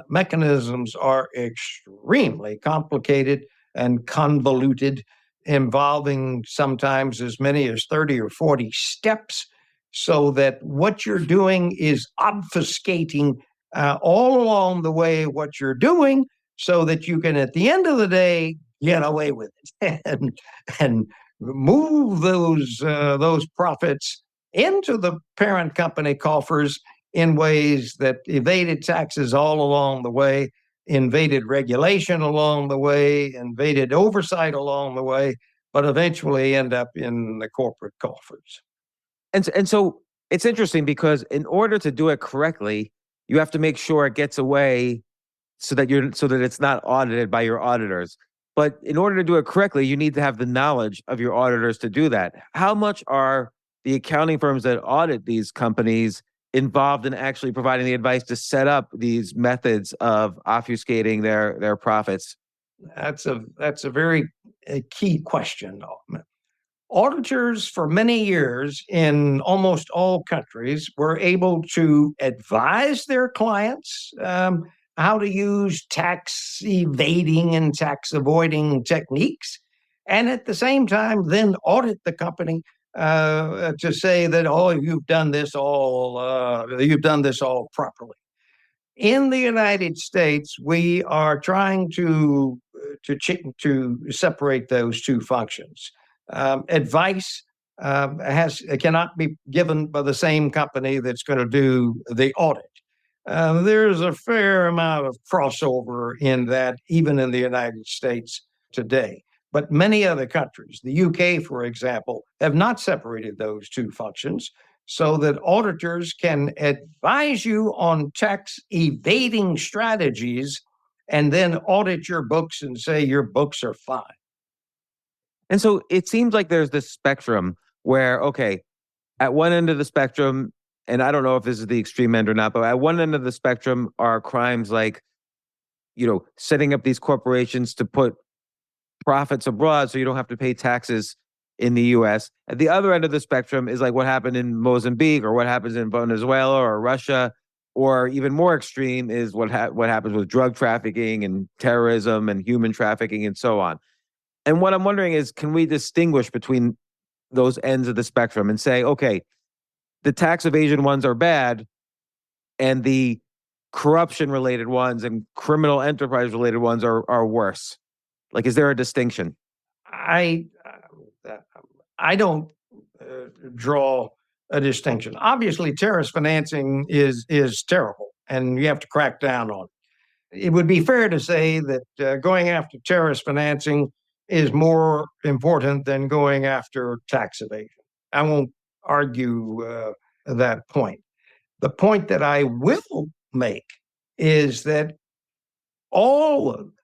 mechanisms are extremely complicated and convoluted, involving sometimes as many as 30 or 40 steps, so that what you're doing is obfuscating all along the way what you're doing, so that you can, at the end of the day, get away with it and move those profits into the parent company coffers in ways that evaded taxes all along the way, invaded regulation along the way, invaded oversight along the way, but eventually end up in the corporate coffers. And so it's interesting, because in order to do it correctly, you have to make sure it gets away so that it's not audited by your auditors. But in order to do it correctly, you need to have the knowledge of your auditors to do that. How much are the accounting firms that audit these companies involved in actually providing the advice to set up these methods of obfuscating their profits? That's a very key question. Auditors for many years in almost all countries were able to advise their clients how to use tax evading and tax avoiding techniques, and at the same time then audit the company to say that, oh, you've done this all properly. In the United States, we are trying to separate those two functions. Advice cannot be given by the same company that's going to do the audit. There's a fair amount of crossover in that, even in the United States today. But many other countries, the UK, for example, have not separated those two functions, so that auditors can advise you on tax evading strategies and then audit your books and say your books are fine. And so it seems like there's this spectrum where, okay, at one end of the spectrum, and I don't know if this is the extreme end or not, but at one end of the spectrum are crimes like, setting up these corporations to put profits abroad so you don't have to pay taxes in the US. At the other end of the spectrum is like what happened in Mozambique, or what happens in Venezuela or Russia, or even more extreme is what happens with drug trafficking and terrorism and human trafficking and so on. And what I'm wondering is, can we distinguish between those ends of the spectrum and say, okay, the tax evasion ones are bad, and the corruption related ones and criminal enterprise related ones are worse? Like, is there a distinction? I don't draw a distinction. Obviously, terrorist financing is terrible, and you have to crack down on it. It would be fair to say that going after terrorist financing is more important than going after tax evasion. I won't argue that point. The point that I will make is that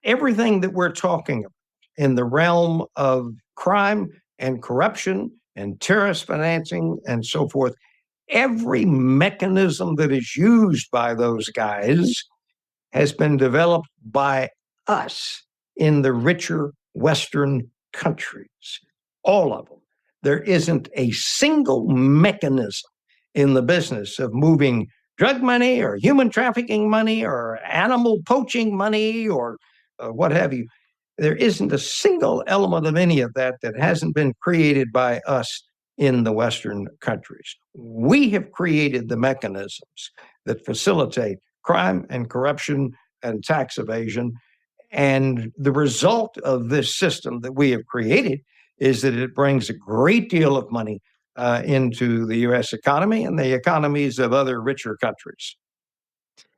everything that we're talking about in the realm of crime and corruption and terrorist financing and so forth, every mechanism that is used by those guys has been developed by us in the richer Western countries, all of them. There isn't a single mechanism in the business of moving drug money or human trafficking money or animal poaching money or what have you. There isn't a single element of any of that that hasn't been created by us in the Western countries. We have created the mechanisms that facilitate crime and corruption and tax evasion. And the result of this system that we have created is that it brings a great deal of money into the U.S. economy and the economies of other richer countries.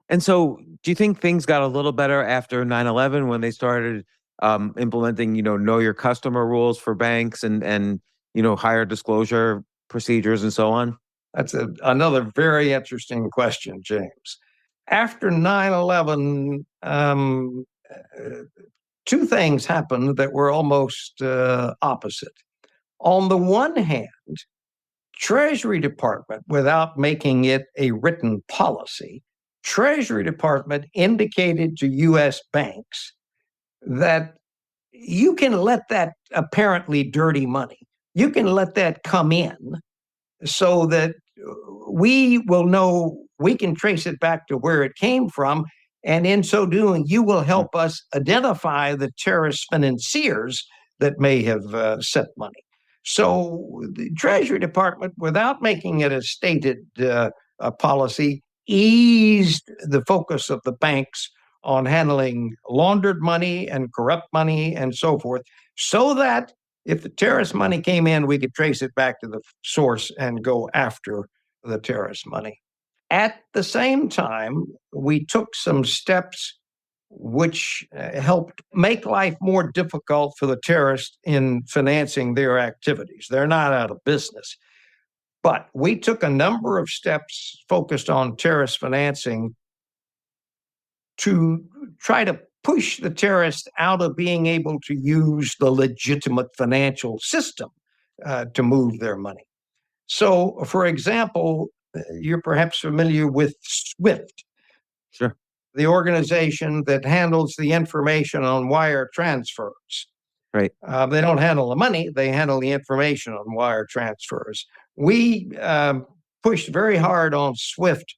And so, do you think things got a little better after 9/11 when they started implementing, know your customer rules for banks and higher disclosure procedures and so on? That's another very interesting question, James. After 9/11, two things happened that were almost opposite. On the one hand, Treasury Department, without making it a written policy, Treasury Department indicated to U.S. banks that you can let that apparently dirty money, you can let that come in so that we will know, we can trace it back to where it came from. And in so doing, you will help us identify the terrorist financiers that may have sent money. So the Treasury Department, without making it a stated policy, eased the focus of the banks on handling laundered money and corrupt money and so forth, so that if the terrorist money came in, we could trace it back to the source and go after the terrorist money. At the same time, we took some steps which helped make life more difficult for the terrorists in financing their activities. They're not out of business. But we took a number of steps focused on terrorist financing to try to push the terrorists out of being able to use the legitimate financial system to move their money. So, for example, you're perhaps familiar with SWIFT. Sure. The organization that handles the information on wire transfers. Right. They don't handle the money, they handle the information on wire transfers. We pushed very hard on SWIFT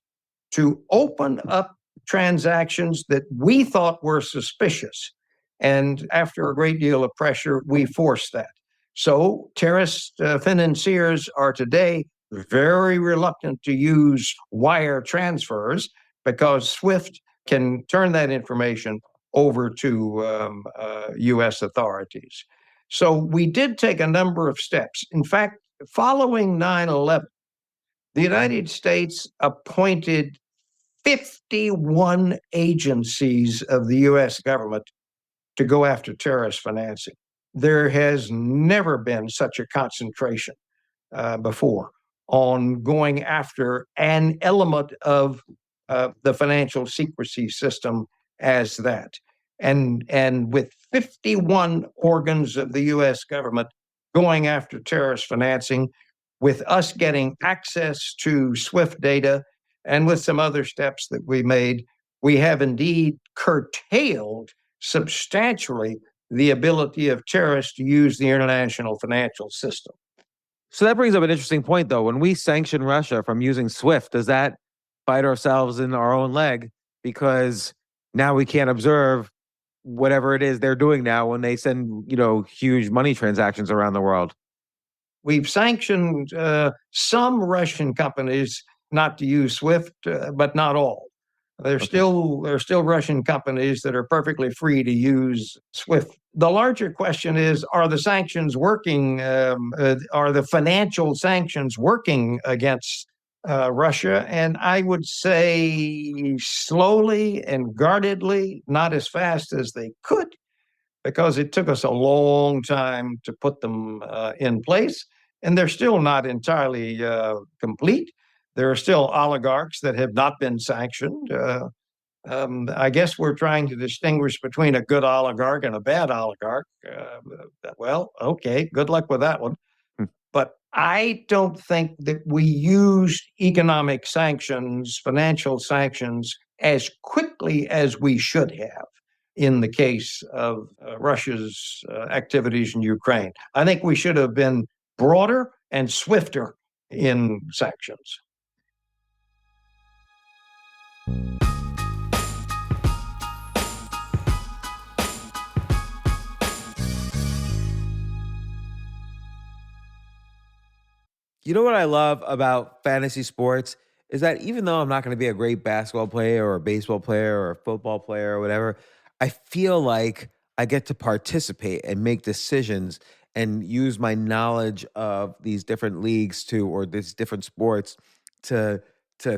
to open up transactions that we thought were suspicious. And after a great deal of pressure, we forced that. So terrorist financiers are today very reluctant to use wire transfers because SWIFT can turn that information over to U.S. authorities. So we did take a number of steps. In fact, following 9/11, the United States appointed 51 agencies of the U.S. government to go after terrorist financing. There has never been such a concentration before on going after an element of the financial secrecy system as that. And with 51 organs of the U.S. government going after terrorist financing, with us getting access to SWIFT data, and with some other steps that we made, we have indeed curtailed substantially the ability of terrorists to use the international financial system. So that brings up an interesting point, though. When we sanction Russia from using SWIFT, does that bite ourselves in our own leg? Because now we can't observe whatever it is they're doing now when they send, huge money transactions around the world. We've sanctioned some Russian companies not to use SWIFT, but not all. There's still Russian companies that are perfectly free to use SWIFT. The larger question is, are the sanctions working? Are the financial sanctions working against Russia? And I would say slowly and guardedly, not as fast as they could, because it took us a long time to put them in place. And they're still not entirely complete. There are still oligarchs that have not been sanctioned. I guess we're trying to distinguish between a good oligarch and a bad oligarch. Well, okay, good luck with that one. But I don't think that we used economic sanctions, financial sanctions, as quickly as we should have in the case of Russia's activities in Ukraine. I think we should have been broader and swifter in sanctions. You know what I love about fantasy sports is that even though I'm not going to be a great basketball player or a baseball player or a football player or whatever, I feel like I get to participate and make decisions and use my knowledge of these different leagues or these different sports to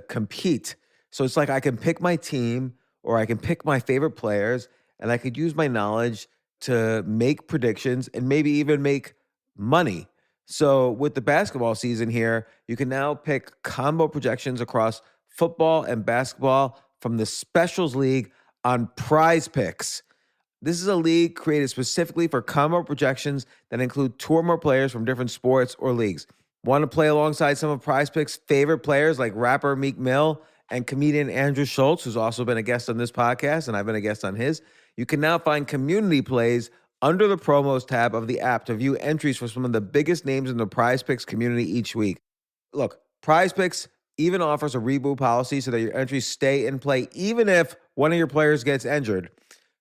compete. So it's like I can pick my team or I can pick my favorite players and I could use my knowledge to make predictions and maybe even make money. So with the basketball season here, you can now pick combo projections across football and basketball from the Specials League on Prize Picks. This is a league created specifically for combo projections that include two or more players from different sports or leagues. Want to play alongside some of Prize Picks' favorite players like rapper Meek Mill and comedian Andrew Schultz, who's also been a guest on this podcast, and I've been a guest on his? You can now find community plays under the promos tab of the app to view entries for some of the biggest names in the Prize Picks community each week. Look, Prize Picks even offers a reboot policy so that your entries stay in play even if one of your players gets injured.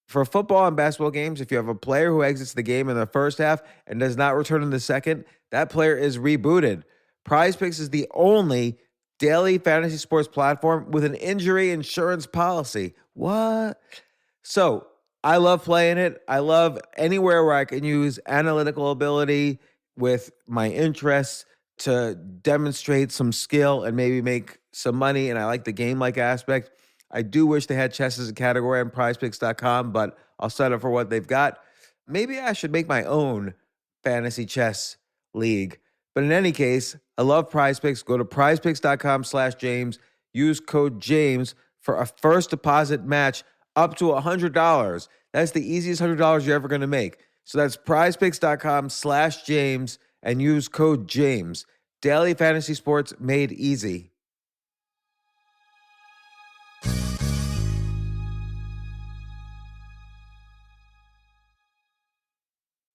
For football and basketball games, if you have a player who exits the game in the first half and does not return in the second, that player is rebooted. Prize Picks is the only daily fantasy sports platform with an injury insurance policy. What? So I love playing it. I love anywhere where I can use analytical ability with my interests to demonstrate some skill and maybe make some money. And I like the game-like aspect. I do wish they had chess as a category on prizepicks.com, but I'll settle for what they've got. Maybe I should make my own fantasy chess league. But in any case, I love Prize Picks. Go to prizepicks.com/James. Use code James for a first deposit match up to $100. That's the easiest $100 you're ever going to make. So that's prizepicks.com/James and use code James. Daily fantasy sports made easy.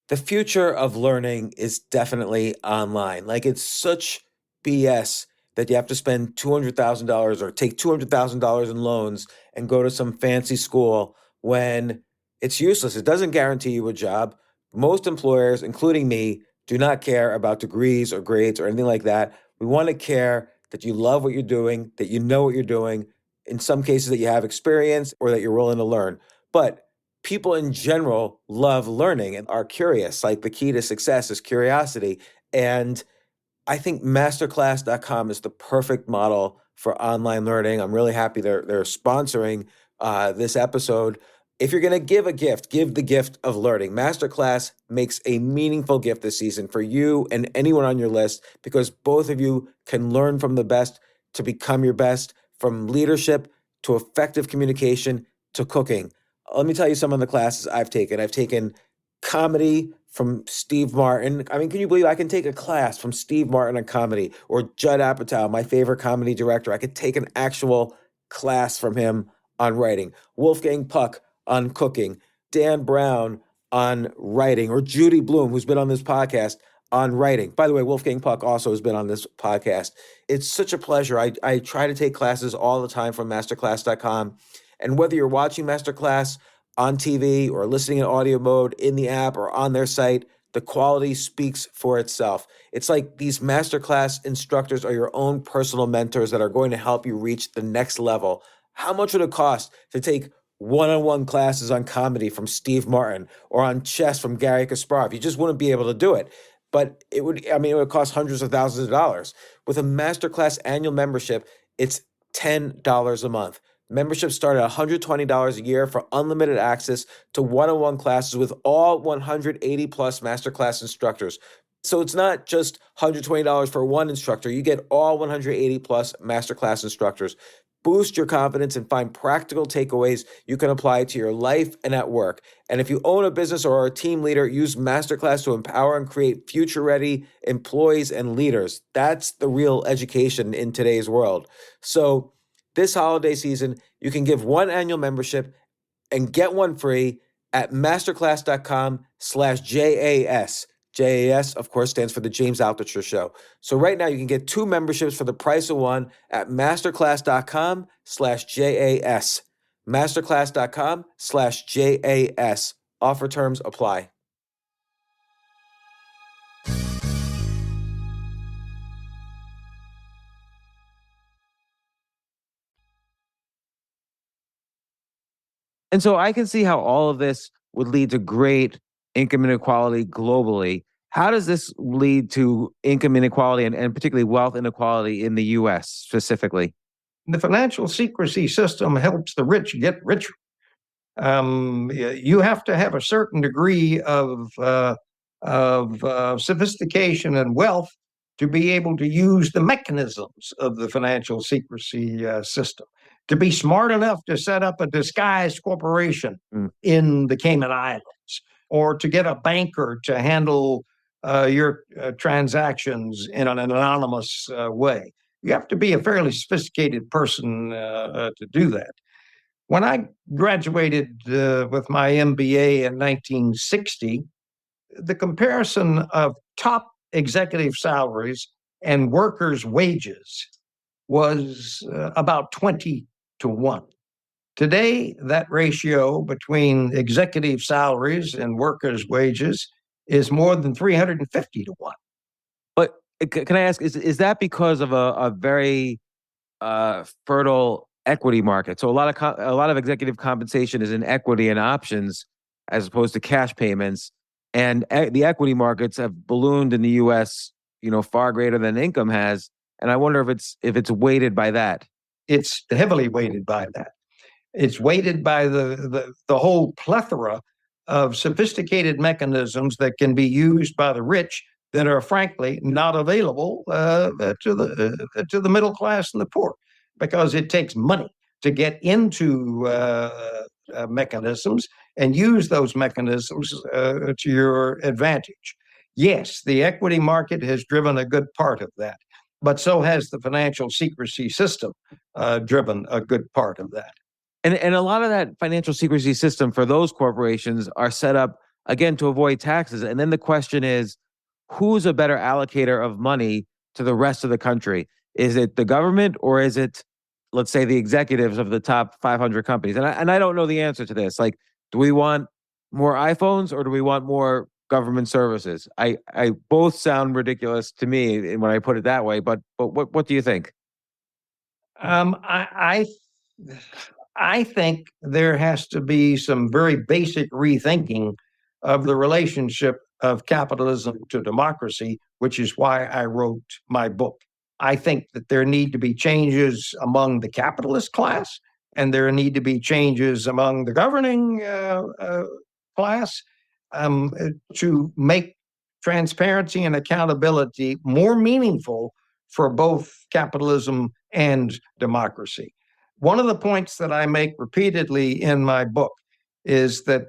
The future of learning is definitely online. Like, it's such BS that you have to spend $200,000 or take $200,000 in loans and go to some fancy school when it's useless. It doesn't guarantee you a job. Most employers, including me, do not care about degrees or grades or anything like that. We want to care that you love what you're doing, that you know what you're doing, in some cases that you have experience or that you're willing to learn. But people in general love learning and are curious. Like, the key to success is curiosity. And I think masterclass.com is the perfect model for online learning. I'm really happy they're sponsoring this episode. If you're going to give a gift, give the gift of learning. Masterclass makes a meaningful gift this season for you and anyone on your list, because both of you can learn from the best to become your best, from leadership to effective communication to cooking. Let me tell you some of the classes I've taken. I've taken comedy from Steve Martin. I mean, can you believe I can take a class from Steve Martin on comedy, or Judd Apatow, my favorite comedy director? I could take an actual class from him on writing. Wolfgang Puck on cooking. Dan Brown on writing, or Judy Bloom, who's been on this podcast, on writing. By the way, Wolfgang Puck also has been on this podcast. It's such a pleasure. I try to take classes all the time from masterclass.com. And whether you're watching Masterclass on TV or listening in audio mode in the app or on their site, the quality speaks for itself. It's like these Masterclass instructors are your own personal mentors that are going to help you reach the next level. How much would it cost to take one-on-one classes on comedy from Steve Martin or on chess from Gary Kasparov? You just wouldn't be able to do it. But it would cost hundreds of thousands of dollars. With a Masterclass annual membership, it's $10 a month. Memberships start at $120 a year for unlimited access to one-on-one classes with all 180 plus Masterclass instructors. So it's not just $120 for one instructor. You get all 180 plus Masterclass instructors. Boost your confidence and find practical takeaways you can apply to your life and at work. And if you own a business or are a team leader, use Masterclass to empower and create future-ready employees and leaders. That's the real education in today's world. So this holiday season, you can give one annual membership and get one free at masterclass.com/JAS. JAS, of course, stands for the James Altucher Show. So right now you can get two memberships for the price of one at masterclass.com/JAS. Masterclass.com/JAS. Offer terms apply. And so I can see how all of this would lead to great income inequality globally. How does this lead to income inequality and particularly wealth inequality in the US specifically? The financial secrecy system helps the rich get richer. You have to have a certain degree of sophistication and wealth to be able to use the mechanisms of the financial secrecy system. To be smart enough to set up a disguised corporation in the Cayman Islands, or to get a banker to handle your transactions in an anonymous way. You have to be a fairly sophisticated person to do that. When I graduated with my MBA in 1960, the comparison of top executive salaries and workers' wages was about 20-1. Today, that ratio between executive salaries and workers' wages is more than 350-1. But can I ask, is that because of a very fertile equity market? So a lot of executive compensation is in equity and options as opposed to cash payments, and the equity markets have ballooned in the U.S. Far greater than income has, and I wonder if it's weighted by that. It's heavily weighted by that. It's weighted by the whole plethora of sophisticated mechanisms that can be used by the rich that are frankly not available to the middle class and the poor, because it takes money to get into mechanisms and use those mechanisms to your advantage. Yes, the equity market has driven a good part of that, but so has the financial secrecy system driven a good part of that. And a lot of that financial secrecy system for those corporations are set up, again, to avoid taxes. And then the question is, who's a better allocator of money to the rest of the country? Is it the government, or is it, let's say, the executives of the top 500 companies? And I don't know the answer to this. Like, do we want more iPhones, or do we want more government services? I both sound ridiculous to me when I put it that way. But what do you think? I think there has to be some very basic rethinking of the relationship of capitalism to democracy, which is why I wrote my book. I think that there need to be changes among the capitalist class, and there need to be changes among the governing class to make transparency and accountability more meaningful for both capitalism and democracy. One of the points that I make repeatedly in my book is that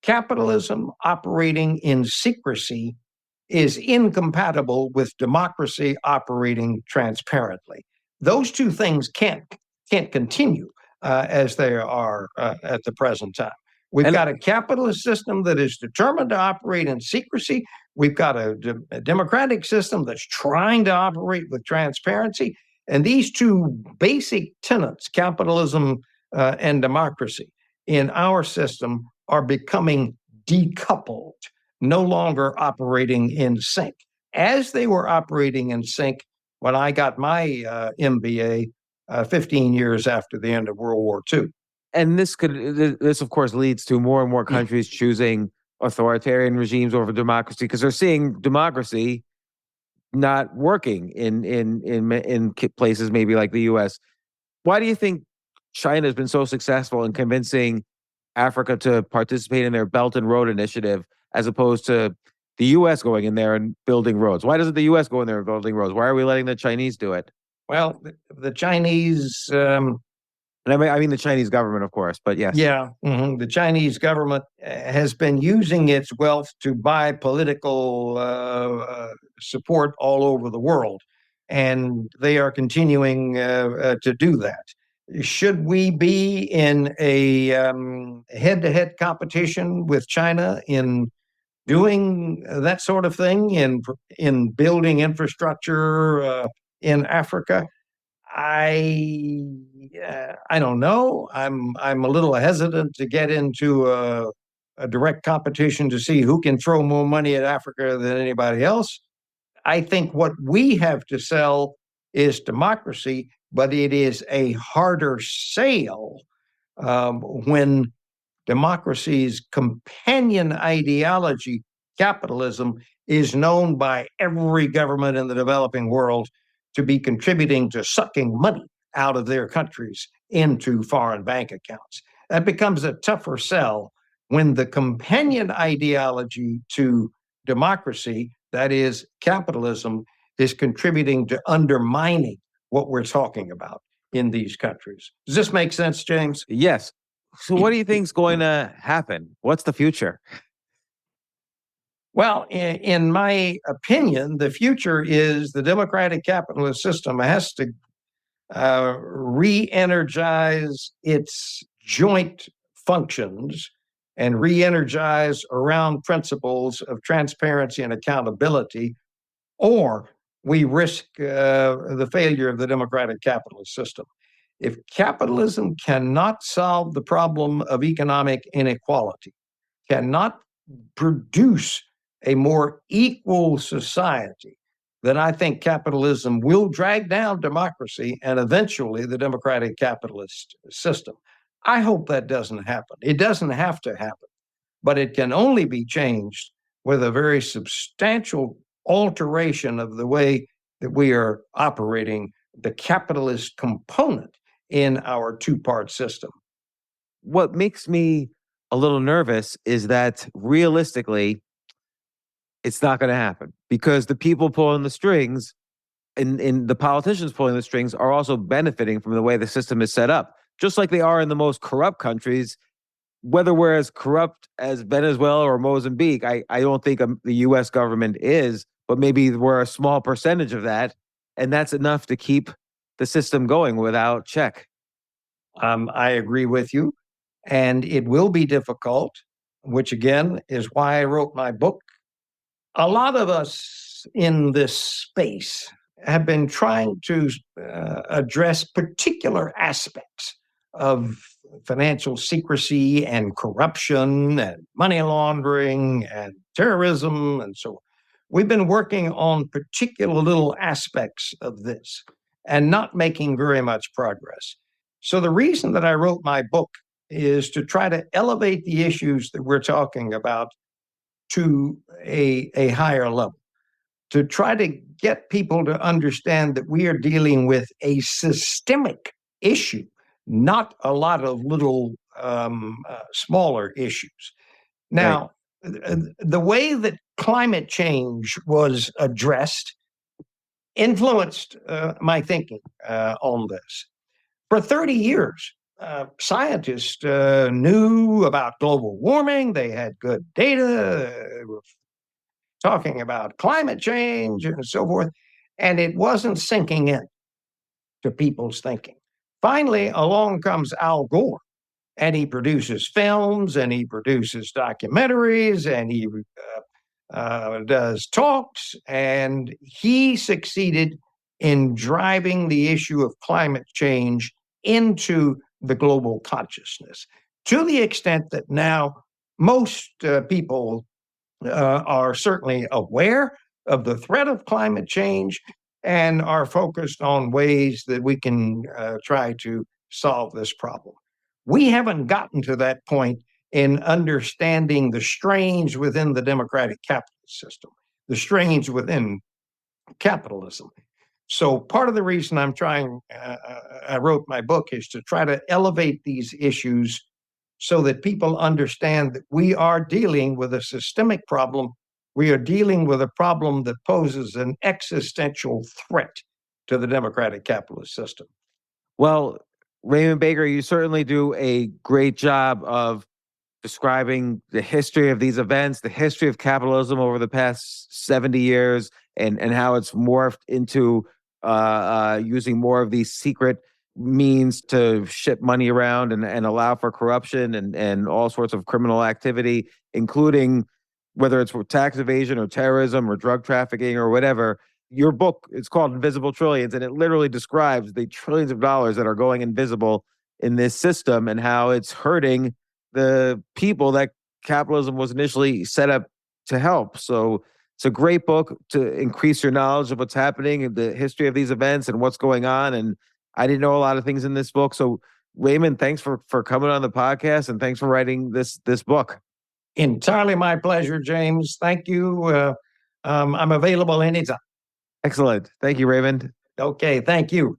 capitalism operating in secrecy is incompatible with democracy operating transparently. Those two things can't continue as they are at the present time. We've got a capitalist system that is determined to operate in secrecy. We've got a democratic system that's trying to operate with transparency. And these two basic tenets, capitalism and democracy, in our system are becoming decoupled, no longer operating in sync, as they were operating in sync when I got my MBA 15 years after the end of World War II. And this of course leads to more and more countries choosing authoritarian regimes over democracy, because they're seeing democracy not working in places maybe like the U.S. Why do you think China has been so successful in convincing Africa to participate in their Belt and Road Initiative, as opposed to the U.S. going in there and building roads? Why doesn't the U.S. go in there and building roads? Why are we letting the Chinese do it? Well, the Chinese... And I mean the Chinese government, of course, but yes. Yeah, the Chinese government has been using its wealth to buy political support all over the world, and they are continuing to do that. Should we be in a head-to-head competition with China in doing that sort of thing, in building infrastructure in Africa? I don't know. I'm a little hesitant to get into a direct competition to see who can throw more money at Africa than anybody else. I think what we have to sell is democracy, but it is a harder sale when democracy's companion ideology, capitalism, is known by every government in the developing world to be contributing to sucking money out of their countries into foreign bank accounts. That becomes a tougher sell when the companion ideology to democracy, that is capitalism, is contributing to undermining what we're talking about in these countries. Does this make sense, James? Yes. So what do you think is going to happen? What's the future? Well, in my opinion, the future is the democratic capitalist system has to re-energize its joint functions and re-energize around principles of transparency and accountability, or we risk the failure of the democratic capitalist system. If capitalism cannot solve the problem of economic inequality, cannot produce a more equal society, then I think capitalism will drag down democracy and eventually the democratic capitalist system. I hope that doesn't happen. It doesn't have to happen, but it can only be changed with a very substantial alteration of the way that we are operating the capitalist component in our two-part system. What makes me a little nervous is that realistically, it's not going to happen because the people pulling the strings and the politicians pulling the strings are also benefiting from the way the system is set up, just like they are in the most corrupt countries. Whether we're as corrupt as Venezuela or Mozambique, I don't think the U.S. government is, but maybe we're a small percentage of that, and that's enough to keep the system going without check. I agree with you, and it will be difficult, which again is why I wrote my book. A lot of us in this space have been trying to address particular aspects of financial secrecy and corruption and money laundering and terrorism and so on. We've been working on particular little aspects of this and not making very much progress. So the reason that I wrote my book is to try to elevate the issues that we're talking about to a higher level, to try to get people to understand that we are dealing with a systemic issue, not a lot of little smaller issues. Now, the way that climate change was addressed influenced my thinking on this. For 30 years, scientists knew about global warming. They had good data. They were talking about climate change and so forth, and it wasn't sinking in to people's thinking. Finally, along comes Al Gore, and he produces films, and he produces documentaries, and he does talks, and he succeeded in driving the issue of climate change into the global consciousness to the extent that now most people are certainly aware of the threat of climate change and are focused on ways that we can try to solve this problem. We haven't gotten to that point in understanding the strains within the democratic capitalist system, the strains within capitalism. So part of the reason I wrote my book is to try to elevate these issues so that people understand that we are dealing with a systemic problem. We are dealing with a problem that poses an existential threat to the democratic capitalist system. Well, Raymond Baker, you certainly do a great job of describing the history of these events, the history of capitalism over the past 70 years, and how it's morphed into using more of these secret means to ship money around and allow for corruption and all sorts of criminal activity, including whether it's for tax evasion or terrorism or drug trafficking or whatever. Your book is called Invisible Trillions, and it literally describes the trillions of dollars that are going invisible in this system and how it's hurting the people that capitalism was initially set up to help. So it's a great book to increase your knowledge of what's happening and the history of these events and what's going on. And I didn't know a lot of things in this book. So Raymond, thanks for coming on the podcast, and thanks for writing this book. Entirely my pleasure, James. Thank you. I'm available anytime. Excellent. Thank you, Raymond. Okay, thank you.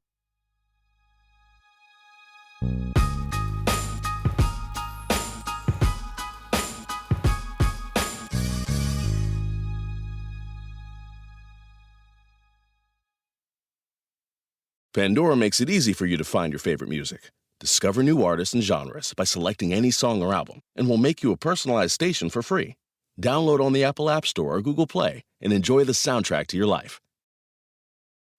Pandora makes it easy for you to find your favorite music. Discover new artists and genres by selecting any song or album, and we'll make you a personalized station for free. Download on the Apple App Store or Google Play and enjoy the soundtrack to your life.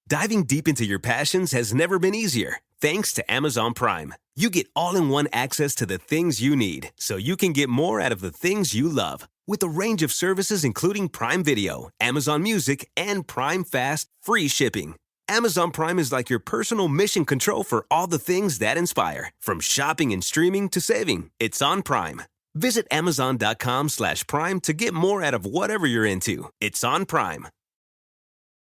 Diving deep into your passions has never been easier, thanks to Amazon Prime. You get all-in-one access to the things you need, so you can get more out of the things you love. With a range of services including Prime Video, Amazon Music, and Prime Fast free shipping. Amazon Prime is like your personal mission control for all the things that inspire. From shopping and streaming to saving, it's on Prime. Visit Amazon.com/Prime to get more out of whatever you're into. It's on Prime.